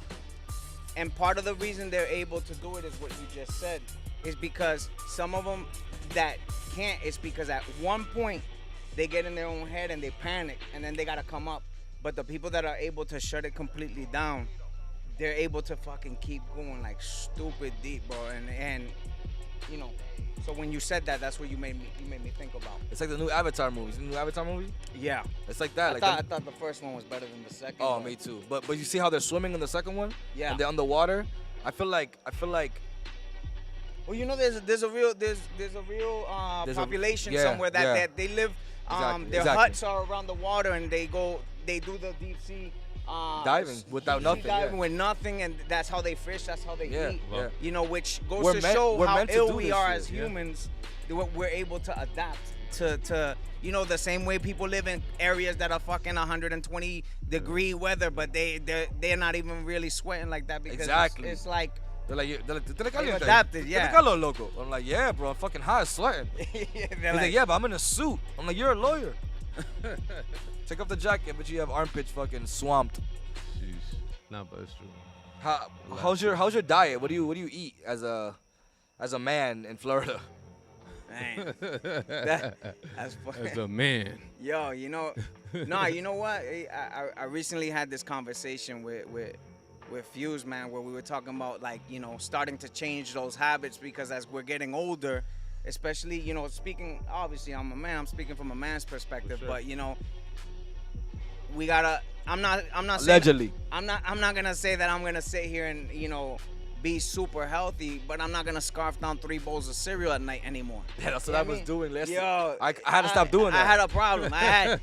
and part of the reason they're able to do it is what you just said, is because some of them that can't, it's because at one point they get in their own head and they panic and then they gotta come up. But the people that are able to shut it completely down, they're able to fucking keep going like stupid deep, bro. And you know, so when you said that, that's what you made me think about. It's like the new Avatar movie. The new Avatar movie? Yeah. It's like that. I thought the first one was better than the second. Oh, but- me too. But you see how they're swimming in the second one? Yeah. And they're underwater. I feel like Well, you know, there's a real there's There's a- population yeah, somewhere that yeah. they live. Exactly, Their exactly. huts are around the water, and they do the deep sea Diving without deep nothing, sea diving yeah. with nothing, and that's how they fish. That's how they Yeah, eat. yeah. You know, which goes We're to meant- show we're how meant to ill do we this are shit, as yeah. humans. We're able to adapt to you know, the same way people live in areas that are fucking 120 degree weather, but they're not even really sweating like that because Exactly. it's like. they're like, "Te They've caliente? adapted, Te yeah. calor, loco?" I'm like, "Yeah, bro, I'm fucking hot, sweating." They're He's like, "Yeah, but I'm in a suit." I'm like, "You're a lawyer." Take off the jacket, but you have armpits fucking swamped. Jeez. Nah, but it's true. How's your diet? What do you eat as a man in Florida? Man, that's funny. As a man. Yo, you know, nah, you know what? I recently had this conversation with Fuse, man, where we were talking about, like, you know, starting to change those habits because as we're getting older, especially, you know, speaking, obviously I'm a man, I'm speaking from a man's perspective, sure. but, you know, we gotta, I'm not saying, Allegedly. I'm not gonna say that I'm gonna sit here and, you know, be super healthy, but I'm not gonna scarf down 3 bowls of cereal at night anymore. Yeah, that's You what know I was mean? doing last. Yo, I had to stop doing that. I had a problem. I had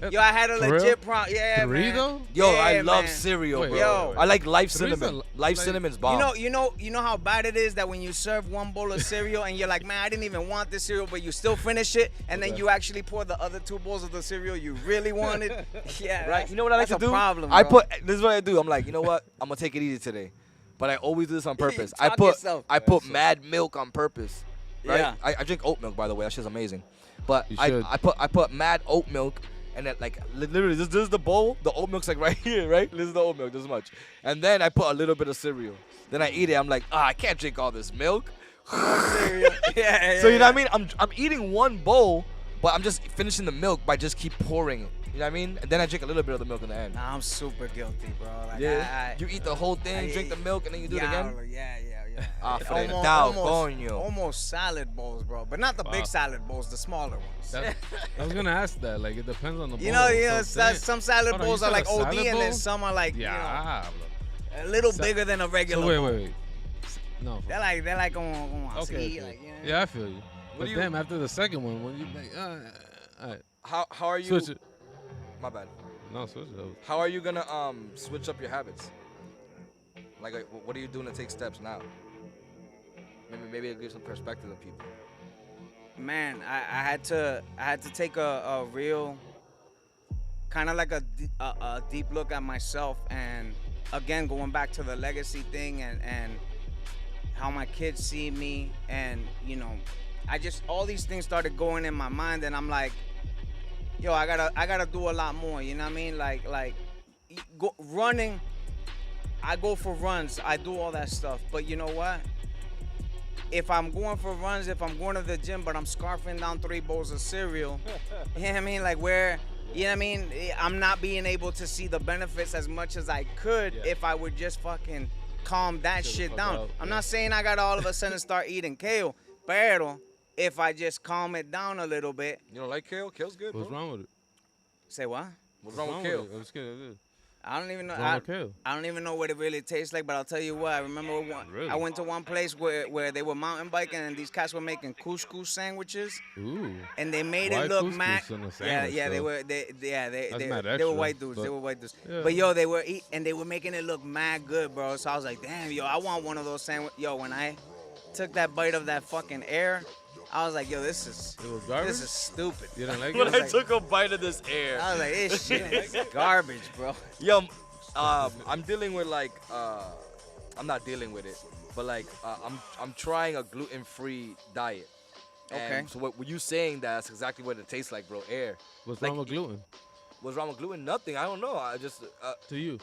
a For real? legit problem. Yeah, 3 man. though? Yo, Yeah, I love man. cereal, Wait, bro. yo. I like Life Three's Cinnamon. a- Life like- Cinnamon's bomb. You know how bad it is that when you serve 1 bowl of cereal and you're like, man, I didn't even want this cereal, but you still finish it, and then you actually pour the other 2 bowls of the cereal you really wanted. Yeah, Right? that's- You know what I like that's to a do? problem, I bro. this is what I do. I'm like, you know what? I'm gonna take it easy today, but I always do this on purpose. I Talk put yourself. I put mad milk on purpose. Right? Yeah. I drink oat milk, by the way. That shit's amazing. But You I should. I put mad oat milk, and then like literally this is the bowl. The oat milk's like right here, right? This is the oat milk, this much, and then I put a little bit of cereal. Then I eat it. I'm like, I can't drink all this milk. cereal. Yeah, So you know what I mean? I'm eating 1 bowl, but I'm just finishing the milk by just keep pouring it. You know what I mean? And then I drink a little bit of the milk in the end. Nah, I'm super guilty, bro. Like, Yeah. You eat the whole thing, drink the milk, and then you do it again. Yeah. Afretado, coño. Almost salad bowls, bro. But not the Wow. big salad bowls, the smaller ones. I was gonna ask that. Like, it depends on the bowl. You know, So, damn. some salad Hold on, bowls you are said like a OD, salad and then bowl? some are like, Yeah, a little Sa- bigger than a regular. So bowl. wait. No. They're like on Okay. see, okay. like, you know? Yeah, I feel you. But do you- damn, after the second one, when you like, all right, How are you? switch it. My bad. No, switch it. How are you gonna switch up your habits? Like, what are you doing to take steps now? Maybe it'll give some perspective to people. Man, I had to take a real kind of like a deep look at myself, and again going back to the legacy thing and how my kids see me, and you know, all these things started going in my mind, and I'm like, yo, I gotta do a lot more. You know what I mean? Like running. I go for runs. I do all that stuff. But you know what? If I'm going for runs, if I'm going to the gym, but I'm scarfing down 3 bowls of cereal, you know what I mean? Like where, you know what I mean? I'm not being able to see the benefits as much as I could if I would just fucking calm that shit down. I'm not saying I gotta all of a sudden start eating kale, pero if I just calm it down a little bit. You don't like kale? Kale's good, bro. What's wrong with it? Say what? What's wrong with kale? it? I'm just kidding. I don't even know. What's wrong with kale? I don't even know what it really tastes like, but I'll tell you what. I remember Really? I went to one place where they were mountain biking, and these cats were making couscous sandwiches, Ooh. and they made Why it look couscous mad. in a Yeah, sandwich, yeah, they though? were they mad were extra, white dudes. They but- were white dudes. Yeah. But yo, they were making it look mad good, bro. So I was like, damn, yo, I want one of those sandwiches. Yo, when I took that bite of that fucking air, I was like, yo, this is It was garbage? this is stupid. You didn't like When it? I took a bite of this air. I was like, this shit is garbage, bro. Yo, I'm dealing with like I'm not dealing with it, but like I'm trying a gluten-free diet. And Okay. so what you saying that's exactly what it tastes like, bro? Air. What's like, wrong with gluten? What's wrong with gluten? Nothing. I don't know. I just To you?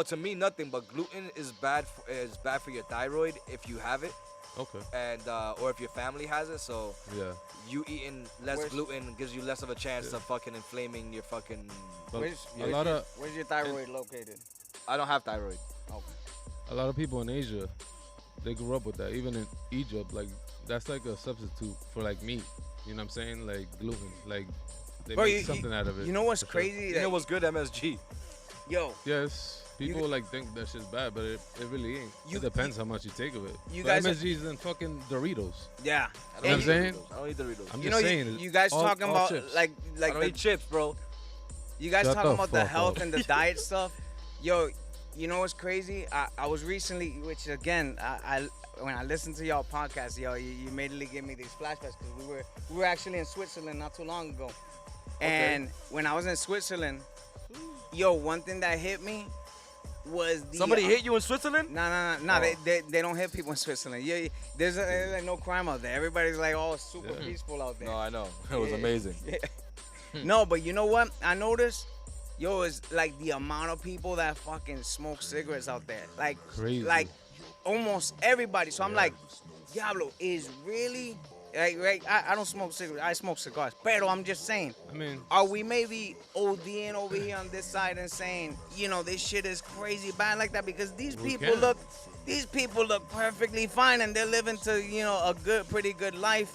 to me nothing. But gluten is bad for your thyroid if you have it, Okay. and or if your family has it. So Yeah. you eating less Where's- gluten gives you less of a chance of fucking inflaming your fucking. But Where's- a lot of Where's your thyroid located? I don't have thyroid. a lot of people in Asia, they grew up with that. Even in Egypt, like that's like a substitute for like meat. You know what I'm saying? Like gluten. Like they Bro, make something out of it. You know what's for sure. crazy? You That- know what's good? MSG. Yo, Yes. People like think that shit's bad, but it really ain't. You- It depends how much you take of it. you But guys are- MSG's in fucking Doritos. yeah. I You know what I'm don't eat saying? Doritos. I don't eat Doritos. I'm You just know, saying. you guys all- talking all about chips. like I don't eat chips, bro. you guys Shut talking the about the fuck health up. and the diet stuff. Yo, you know what's crazy? I was recently, which again, I when I listened to y'all podcast, yo, you immediately give me these flashbacks because we were actually in Switzerland not too long ago, and when I was in Switzerland, yo, one thing that hit me was the Somebody hit you in Switzerland? No. Oh. They don't hit people in Switzerland. Yeah, there's like no crime out there. Everybody's like all super Yeah. peaceful out there. No, I know. It was Yeah. amazing. No, but you know what? I noticed, yo, is like the amount of people that fucking smoke cigarettes out there. Like, Crazy. like almost everybody. So I'm like, Diablo is really like, right? I don't smoke cigarettes. I smoke cigars. Pero I'm just saying, I mean, are we maybe ODing over here on this side and saying, you know, this shit is crazy bad like that? Because these We people can. look perfectly fine and they're living to, you know, a pretty good life.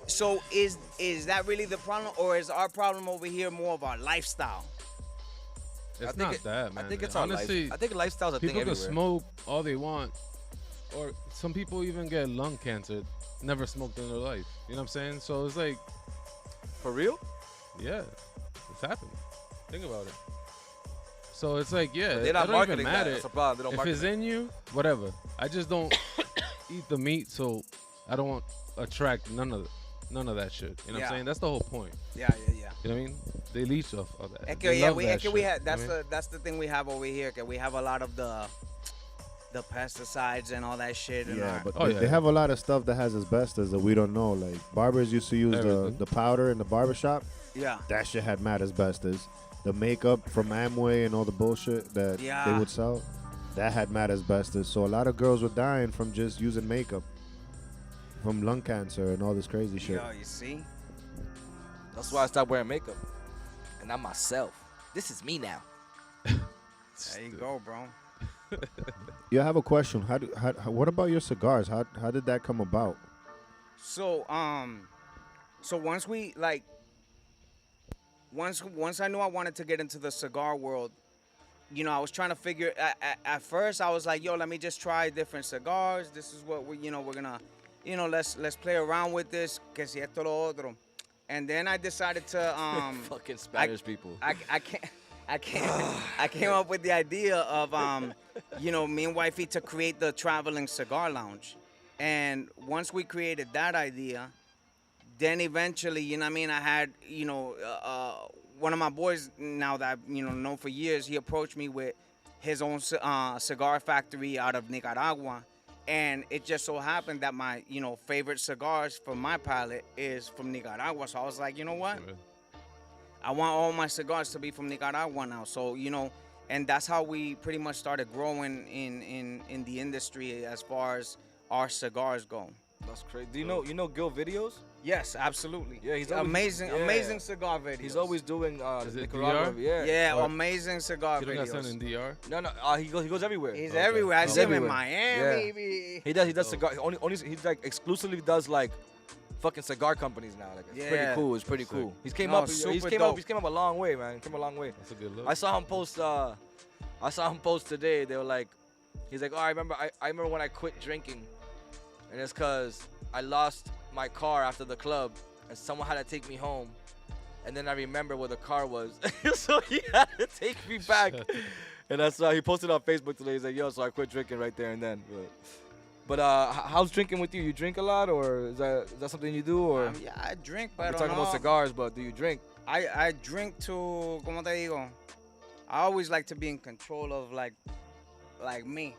So is that really the problem, or is our problem over here more of our lifestyle? it's not that, man. I think it's our Honestly, life. I think lifestyle's a thing people can everywhere. smoke all they want, or some people even get lung cancer, never smoked in their life. You know what I'm saying? So it's like, For real? yeah, it's happening. Think about it. So it's like, yeah, They're not it don't even marketing that. matter. That's a problem. They don't If market it's it. in you, whatever. I just don't eat the meat, so I don't want attract none of that shit. You know what Yeah. I'm saying? That's the whole point. Yeah. You know what I mean? They leech off of that. Okay, They yeah, love we that have shit, that's you know what I mean? that's the thing we have over here. Okay, we have a lot of the pesticides and all that shit. In Yeah, our, but Oh, they, yeah. they have a lot of stuff that has asbestos that we don't know. Like barbers used to use Everything. the powder in the barbershop. yeah. That shit had mad asbestos. The makeup from Amway and all the bullshit that they Yeah. would sell, that had mad asbestos. So a lot of girls were dying from just using makeup, from lung cancer and all this crazy shit. Yo, you see? That's why I stopped wearing makeup. And I'm myself. This is me now. There you go, bro. Yeah, I have a question. What about your cigars? How did that come about? So once we like, once I knew I wanted to get into the cigar world, I was trying to figure. At first, I was like, yo, let me just try different cigars. This is what we're gonna, let's play around with this. Que si esto lo otro. And then I decided to Fucking Spanish people. I came up with the idea of me and wifey to create the traveling cigar lounge. And once we created that idea, then eventually, I had, one of my boys now that I've, known for years, he approached me with his own cigar factory out of Nicaragua. And it just so happened that my, favorite cigars from my palate is from Nicaragua. So I was like, you know what? I want all my cigars to be from Nicaragua now. So, and that's how we pretty much started growing in the industry as far as our cigars go. That's crazy. Do you know Gil videos? Yes, absolutely. Yeah, he's always, amazing cigar videos. He's always doing Is it Nicaragua. DR? Yeah, amazing cigar You don't got something videos. in DR? No, he goes everywhere. He's Okay. everywhere. I He's see him in everywhere. Miami. He does cigar. Only he's like exclusively does like fucking cigar companies now. Like it's pretty Yeah. cool. It's pretty Sick. cool. He's came No, up. He's super came dope. up. He's came up a long way, man. Came a long way. That's a good look. I saw him post. I saw him post today. They were like, he's like, oh, I remember when I quit drinking, and it's cause I lost my car after the club, and someone had to take me home, and then I remember where the car was, so he had to take me back. And that's why he posted on Facebook today. He's like, yo, so I quit drinking right there and then. But how's drinking with you? You drink a lot, or is that something you do, or? Yeah, I drink, We're but talking about cigars, but do you drink? I drink to, como te digo, I always like to be in control of like me.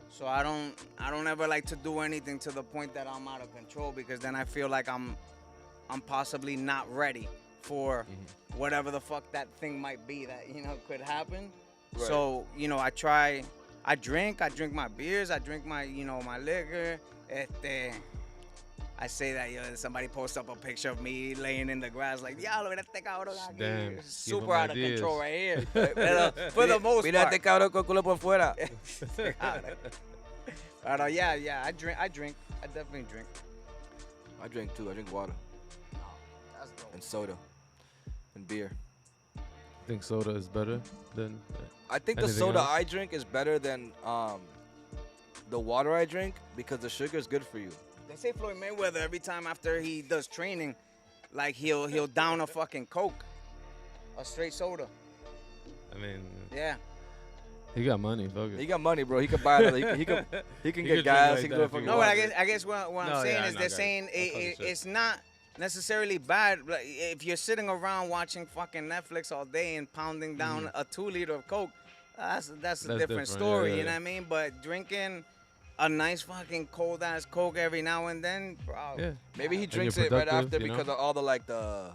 So I don't ever like to do anything to the point that I'm out of control, because then I feel like I'm possibly not ready for whatever the fuck that thing might be that could happen. Right. So I drink my beers, I drink my my liquor. I say that somebody posts up a picture of me laying in the grass like, diablo, mira este cabrón aquí. Damn, It's give super him out of ideas. control right here. For the most Mira part. este cabrón con culo por fuera. Yeah, I drink. I definitely drink. I drink too. I drink water That's dope. and soda and beer. I think soda is better than. I think the Anything soda else? I drink is better than the water I drink, because the sugar is good for you. They say Floyd Mayweather every time after he does training, like he'll down a fucking Coke, a straight soda. I mean, Yeah. he got money. Fuck it. He got money, bro. He can buy another. He can He get could gas. drink He like can do that a if he fucking No, wants. but I guess what No, I'm saying yeah, is no, they're guys. saying I'm talking shit. it's not necessarily bad. Like, if you're sitting around watching fucking Netflix all day and pounding down a 2 liter of Coke, that's a different different, story. yeah, You know yeah. what I mean? But drinking a nice fucking cold ass Coke every now and then, bro. Yeah. Maybe he And drinks you're it right productive, after you know? because of all the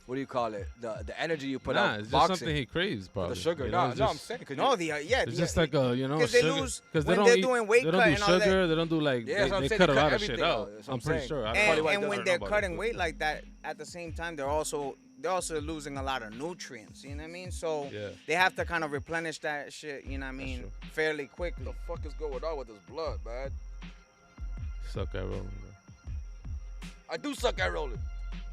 what do you call it? The energy you put Nah, out it's just boxing. something he craves, For probably. the sugar. you No, know, it's no, I'm just- saying. 'cause No, you- It's just like because they sugar. lose Because they when don't they're eat, doing weight they don't cut do and all that. sugar. They don't do like Yeah, that's what I'm they saying, cut they a cut lot of shit everything out. out, that's what I'm I'm pretty saying. sure. I Probably And, why and it when doesn't they're know about cutting it. weight like that, at the same time, they're also losing a lot of nutrients. You know what I mean? So Yeah. they have to kind of replenish that shit. You know what I mean? true. Fairly quickly. What the fuck is going on with this blood, man? Suck at rolling. Bro. I do suck at rolling.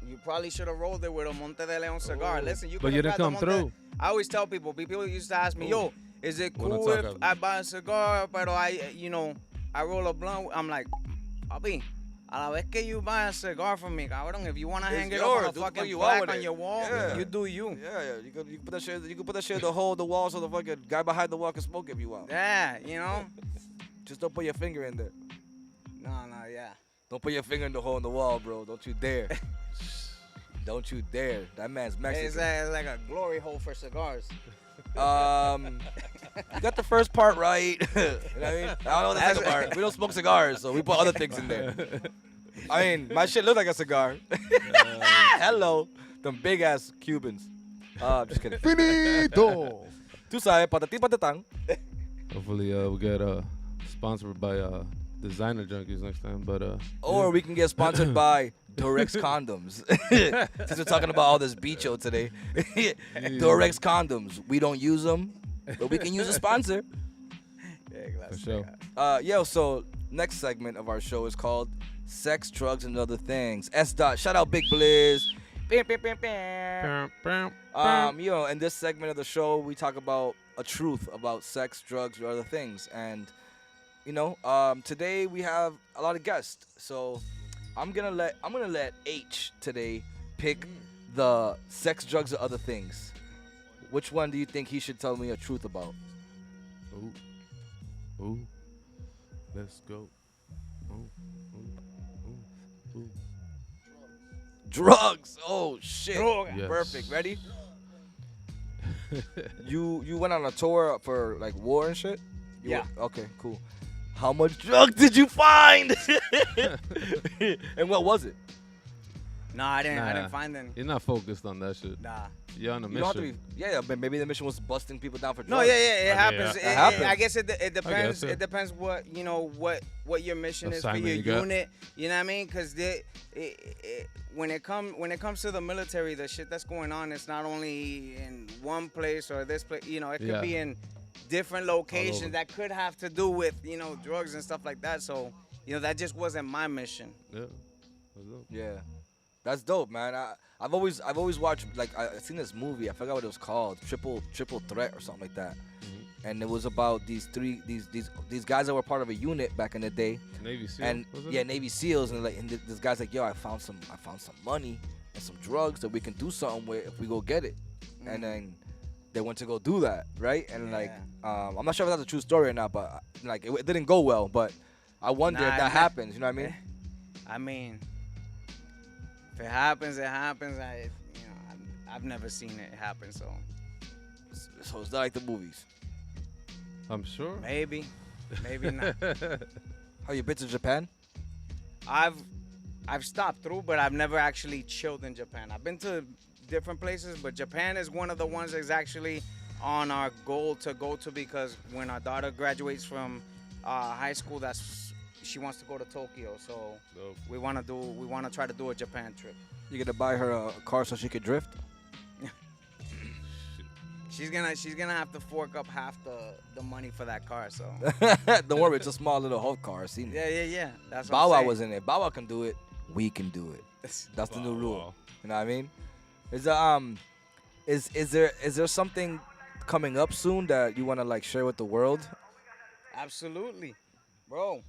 You probably should have rolled it with a MonteDeLeon cigar. Oh. Listen, you But could you have didn't got come the Monte. through. I always tell people used to ask me, yo, is it Wanna cool talk if about I buy a cigar, pero I roll a blunt? I'm like, papi, a la vez que you buy a cigar from me, cabrón, if you want to It's hang it yours. up Do on a what fucking you want plaque with on it. your wall, Yeah. you do you. Yeah. You can put that shit. You can put that shit to hold the wall so the fucking guy behind the wall can smoke if you want. Yeah, you know? Just don't put your finger in there. No, yeah. Don't put your finger in the hole in the wall, bro. Don't you dare. Don't you dare. That man's It's Mexican. like a glory hole for cigars. You got the first part right. You know what I mean? I don't know the second part. We don't smoke cigars, so we put other things in there. I mean, my shit looks like a cigar. Hello. Them big ass Cubans. Just kidding. Finito. Tú sabes, patatí patatán. Hopefully, we'll get sponsored by Designer Junkies next time. But Or we can get sponsored by Durex condoms. Since we're talking about all this bicho today. Durex condoms. We don't use them, but we can use a sponsor. For sure. Yo, so next segment of our show is called Sex, Drugs, and Other Things. S. Dot, shout out Big Blizz. In this segment of the show, we talk about a truth about sex, drugs, or other things. And, today we have a lot of guests. So I'm gonna let H today pick the sex, drugs, or other things. Which one do you think he should tell me a truth about? Ooh. Let's go. Ooh. Drugs. Oh shit. Yes. Perfect. Ready? You went on a tour for like war and shit? Yeah. Okay, cool. How much drugs did you find? And what was it? No, I didn't find any. You're not focused on that shit. Nah. You're on a You don't have to mission. be. Yeah, but maybe the mission was busting people down for drugs. No, yeah, it happens. it happens. I guess it depends. so. It depends what your mission is for Assignment your you got. unit. You know what I mean? Because when it comes to the military, the shit that's going on, it's not only in one place or this place. You know, it could be in different locations that could have to do with drugs and stuff like that. So that just wasn't my mission. Yeah. Yeah, that's dope, man. I've always watched, like, I've seen this movie. I forgot what it was called. Triple Threat or something like that. Mm-hmm. And it was about these guys that were part of a unit back in the day. Navy SEAL. And Navy SEAls, and this guy's like, yo, I found some money and some drugs that we can do something with if we go get it. And then they went to go do that, right? And I'm not sure if that's a true story or not, but like it didn't go well. But I wonder if that happens. You know what I mean? I mean, if it happens, it happens. I've never seen it happen, so So it's not like the movies. I'm sure. maybe not. How you been to Japan? I've stopped through, but I've never actually chilled in Japan. I've been to different places, but Japan is one of the ones that's actually on our goal to go to, because when our daughter graduates from high school, she wants to go to Tokyo. So Dope. we want to try to do a Japan trip. You gonna buy her a car so she could drift? She's gonna have to fork up half the money for that car. So Don't worry, it's a small little Hulk car. I've seen it. yeah. That's what Bow I'm Wow saying. was in it. Bow Wow can do it. We can do it. That's the new Bow rule. Wow. You know what I mean? Is there something coming up soon that you wanna like share with the world? Absolutely, bro.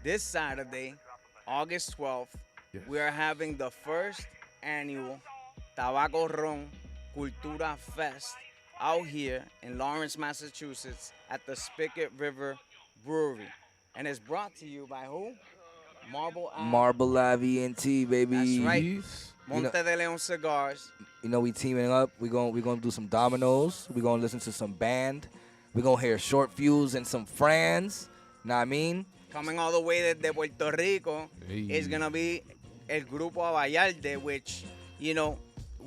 This Saturday, August 12th, we are having the first annual Tabaco Ron Cultura Fest out here in Lawrence, Massachusetts at the Spigot River Brewery. And it's brought to you by who? Marble Ave ENT, baby. That's right. Yes. MonteDeLeon cigars. We teaming up. We gonna do some dominoes. We gonna listen to some band. We gonna hear Short Fuse and some friends. Know what I mean? Coming all the way de Puerto Rico Hey. is going to be El Grupo Abayalde, which,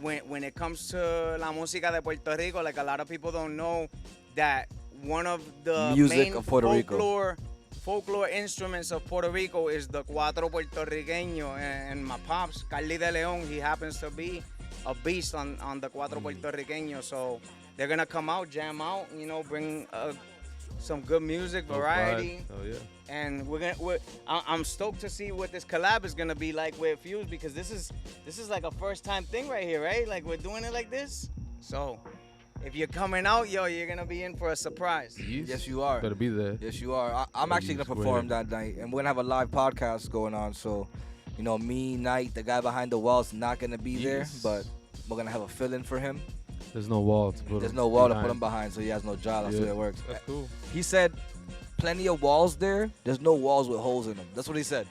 when it comes to la música de Puerto Rico, like a lot of people don't know that one of the Music main of Puerto Rico. folklore instruments of Puerto Rico is the cuatro puertorriqueño. And my pops, Carly de Leon, he happens to be a beast on the cuatro puertorriqueño. So they're going to come out, jam out, bring some good music, variety. Oh yeah. And I'm stoked to see what this collab is gonna be like with Fuse, because this is like a first time thing right here, right? Like we're doing it like this. So if you're coming out, you're gonna be in for a surprise. Yes, you are. Better be there. Yes, you are. I'm actually gonna perform that night, and we're gonna have a live podcast going on. So, me, Knight, the guy behind the wall, is not gonna be there, Yes. but we're gonna have a fill-in for him. There's no wall to put There's him no wall to behind. put him behind, so he has no job. That's the way it works. That's cool. He said, plenty of walls there. There's no walls with holes in them. That's what he said.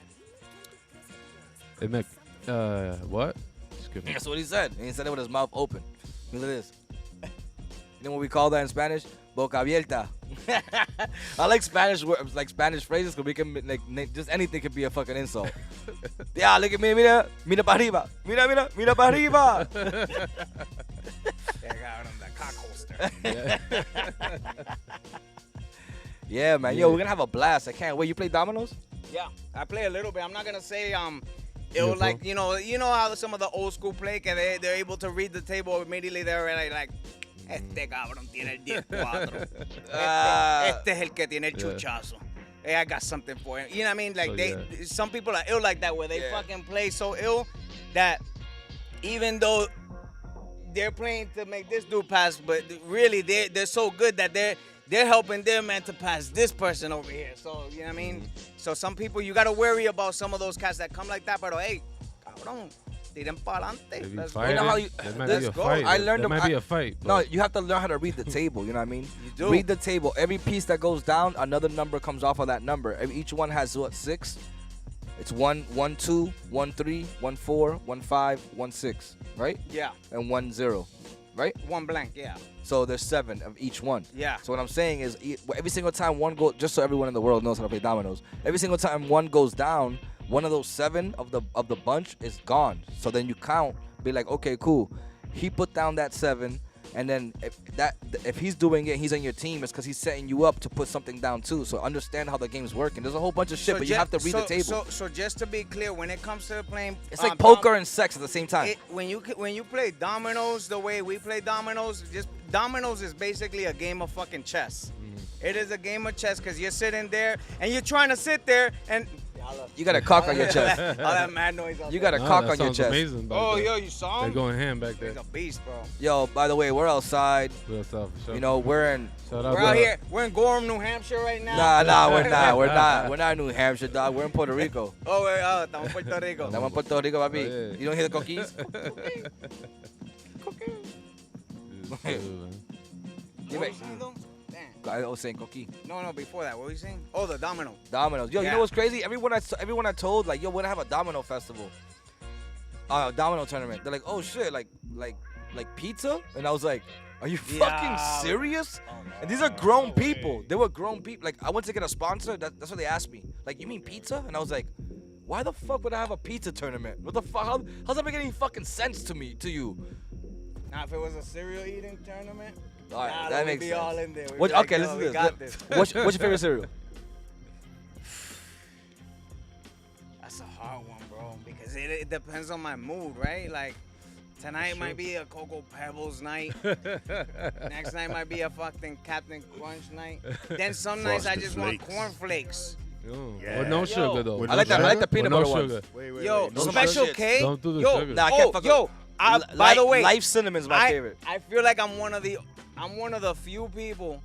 It make what? Just kidding. That's what he said. And he said it with his mouth open. Look at this. You know what we call that in Spanish? Boca abierta. I like Spanish words, like Spanish phrases, because we can just anything could be a fucking insult. Yeah, look at me, mira para arriba, mira para arriba. They got him the cock holster. Yeah, man. Yo, we're gonna have a blast. I can't wait. You play dominoes? Yeah, I play a little bit. I'm not gonna say it Yeah, was like bro. you know how some of the old school play, can they're able to read the table immediately. They're already like Este cabrón tiene el 10-4. Ah. Este es el que tiene el chuchazo. Hey, I got something for him. You know what I mean? Like, So, some people are ill like that, where they Yeah. fucking play so ill that even though they're playing to make this dude pass, but really they're so good that they're helping their man to pass this person over here. So, you know what I mean? So some people, you got to worry about some of those cats that come like that, but hey, cabrón, tiren pa'lante. If you Let's fight go. You know how it, you- there might let's be a go. fight. I learned there might I- be a fight. No, but you have to learn how to read the table. You know what I mean? You do. Read the table. Every piece that goes down, another number comes off of that number. Each one has what, 6? It's 1, 1, 2, 1, 3, 1, 4, 1, 5, 1, 6, right? Yeah, And 1, 0, right? one blank, yeah. So there's 7 of each one. Yeah. So what I'm saying is, every single time one goes, just so everyone in the world knows how to play dominoes, every single time one goes down, one of those 7 of the bunch is gone. So then you count, be like, okay, cool. He put down that 7, and then if he's doing it, he's on your team. It's because he's setting you up to put something down too. So understand how the game's working. There's a whole bunch of shit, but you have to read the table. So just to be clear, when it comes to playing, It's like poker and sex at the same time. when you play dominoes the way we play dominoes, just dominoes is basically a game of fucking chess. It is a game of chess because you're sitting there and you're trying to sit there and You got a cock on your chest. all that mad noise. You got a no, cock that on your sounds chest. Amazing back Oh, there. yo, you saw They're him? going ham back there. He's a beast, bro. Yo, by the way, we're outside. Real tough, for sure. You know, we're in. Shout out We're to- out here. We're in Gorham, New Hampshire right now. Nah, we're not. We're not in New Hampshire, dog. We're in Puerto Rico. Oh, estamos en Puerto Rico. Estamos en Puerto Rico, papi. Oh, yeah. You don't hear the cookies? It's good, man. What were you saying, though? Damn. I was saying cookie. No, before that, what were you saying? Oh, the domino. Dominoes. Yo, you Yeah. know what's crazy? Everyone I told, like, yo, we're gonna have a domino festival. Domino tournament. They're like, oh shit, like pizza? And I was like, are you Yeah. fucking serious? And these are grown people. They were grown people. Like, I went to get a sponsor. That's what they asked me. Like, you mean pizza? And I was like, why the fuck would I have a pizza tournament? What the fuck? How's that making any fucking sense to you? Now, if it was a cereal eating tournament, All right, nah, that we'd makes be sense. all in there. We'd What, be like, okay, yo, listen we to got this. this. What's your favorite cereal? That's a hard one, bro, because it depends on my mood, right? Like, tonight might be a Cocoa Pebbles night. Next night might be a fucking Captain Crunch night. Then some nights I Frosted just want Flakes. cornflakes. Yo, Yeah. with no Yo. sugar though. With I no like that. I like the sugar? peanut With butter no ones. sugar. Wait, Yo, those are my Special shits. K. Don't do the yo, sugar. Nah, I can't fuck yo. By the way, Life Cinnamon's my favorite. I feel like I'm one of the few people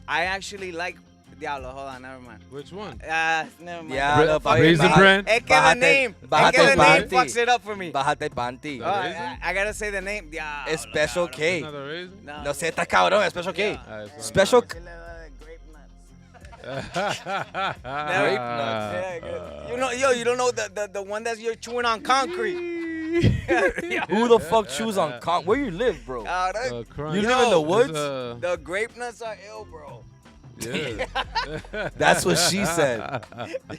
I actually like. Diablo, hold on, never mind. Which one? Never mind. Yeah, Bre- no, papi, Raisin baja- Bran? Es que the bájate- name, bájate panty. fucks it up for me. Bájate el panty. Oh, I gotta say the name. Diablo, Es Special cabrón. K. It's not a raisin? No sé, está cabrón, es Special K. Yeah. Ah, it's Special Sí le da de grape nuts. not. Grape nuts. Yeah, good. You know, you don't know the one that you're chewing on concrete. Who the fuck chews on Where you live, bro? Crunch. You live in the It's, woods? The grape nuts are ill, bro. yeah. That's what she said.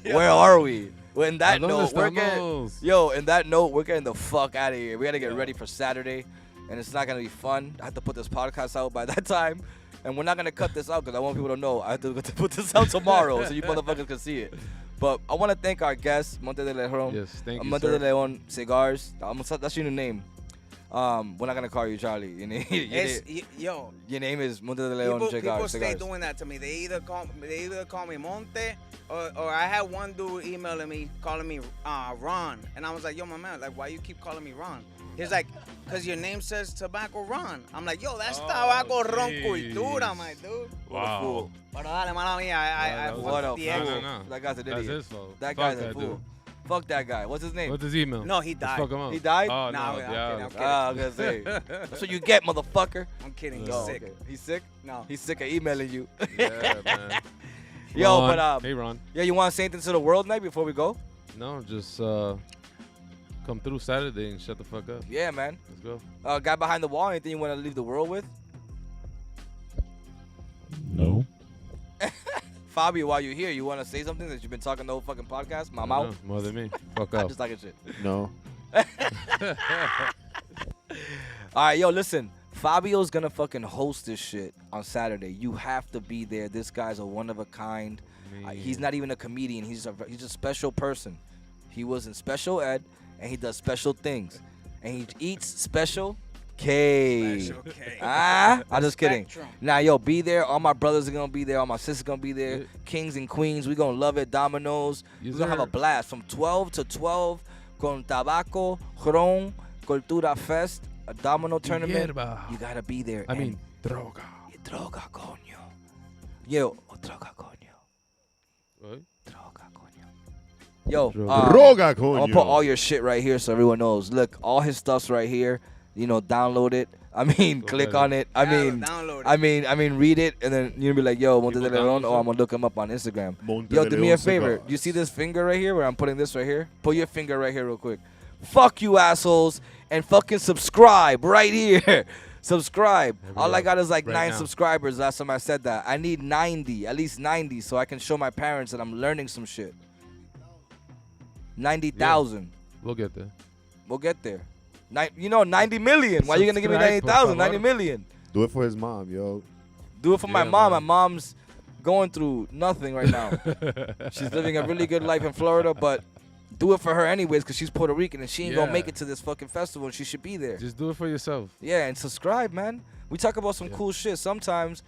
Where are we? Well, in that ¿A dónde note, we're estamos? getting, in that note, we're getting the fuck out of here. We gotta get ready for Saturday, and it's not gonna be fun. I have to put this podcast out by that time, and we're not gonna cut this out because I want people to know I have to put this out tomorrow so you motherfuckers can see it. But I want to thank our guest, MonteDeLeon. Yes, thank you, sir. MonteDeLeon Cigars. That's your new name. We're not gonna call you Charlie. Yo, Your name is MonteDeLeon people Cigars. stay doing that to me. They either call me Monte, or I had one dude emailing me calling me Ron, and I was like, yo, my man, like, why you keep calling me Ron? He's like, cause your name says Tobacco Ron. I'm like, yo, that's Tabaco Ron jeez. Cultura, my dude. Wow. Pero dale, mala mía, I That was- What a fucked the fool. ex. No. That guy's an That's idiot. his fault. That Fuck guy's a that fool. dude. Fuck that guy. What's his name? What's his email? No, he Let's died. fuck him up. He died? Oh, Nah, no. I'm Yeah. kidding, I'm kidding. I was gonna say. That's what you get, motherfucker. I'm kidding. Yeah. He's Oh, sick. okay. He's sick? No. He's sick of emailing you. Yeah, man. Yo, Ron. but Hey, Ron. yeah, you want to say anything to the world, night before we go? No, just come through Saturday and shut the fuck up. Yeah, man. Let's go. Guy behind the wall, anything you want to leave the world with? No. Fabio, while you're here, you want to say something that you've been talking the whole fucking podcast? My mouth? No, more than me. Fuck I'm up. just talking shit. No. All right, yo, listen. Fabio's gonna fucking host this shit on Saturday. You have to be there. This guy's a one of a kind. He's not even a comedian. He's a special person. He was in special ed, and he does special things. And he eats special, K. Special K. I'm just kidding. Spectrum. Nah, yo, be there. All my brothers are gonna be there. All my sisters gonna be there. Yeah. Kings and queens, we gonna love it. Dominoes. Yes, We're gonna have a sir. blast from 12 to 12. Con tabaco, ron, cultura fest, a domino tournament. Hierba. You gotta be there. I And mean, droga. y droga, coño. Yo, droga, coño. Right? Droga, coño. Yo, Droga. Droga, I'm coño. gonna put all your shit right here so everyone knows. Look, all his stuff's right here. You know, download it. I mean, Go click ahead. on it. I mean, Download it. I mean, read it, and then you'll be like, "Yo, People MonteDeLeon," download or I'm gonna look him up on Instagram. Yo, do me a MonteDeLeon favor. cigars. You see this finger right here, where I'm putting this right here? Put your finger right here, real quick. Fuck you, assholes, and fucking subscribe right here. Subscribe. There we All I go. got is like Right 9 now. subscribers. Last time I said that. I need 90, at least 90, so I can show my parents that I'm learning some shit. 90,000. We'll get there. We'll get there. 90 million. Why you gonna give me Subscribe, 90,000? por 90 favor. million. Do it for his mom, yo. Do it for my Yeah, mom. man. My mom's going through nothing right now. She's living a really good life in Florida, but do it for her anyways because she's Puerto Rican and she ain't gonna Yeah. make it to this fucking festival and she should be there. Just do it for yourself. Yeah, and subscribe, man. We talk about some Yeah. cool shit. Sometimes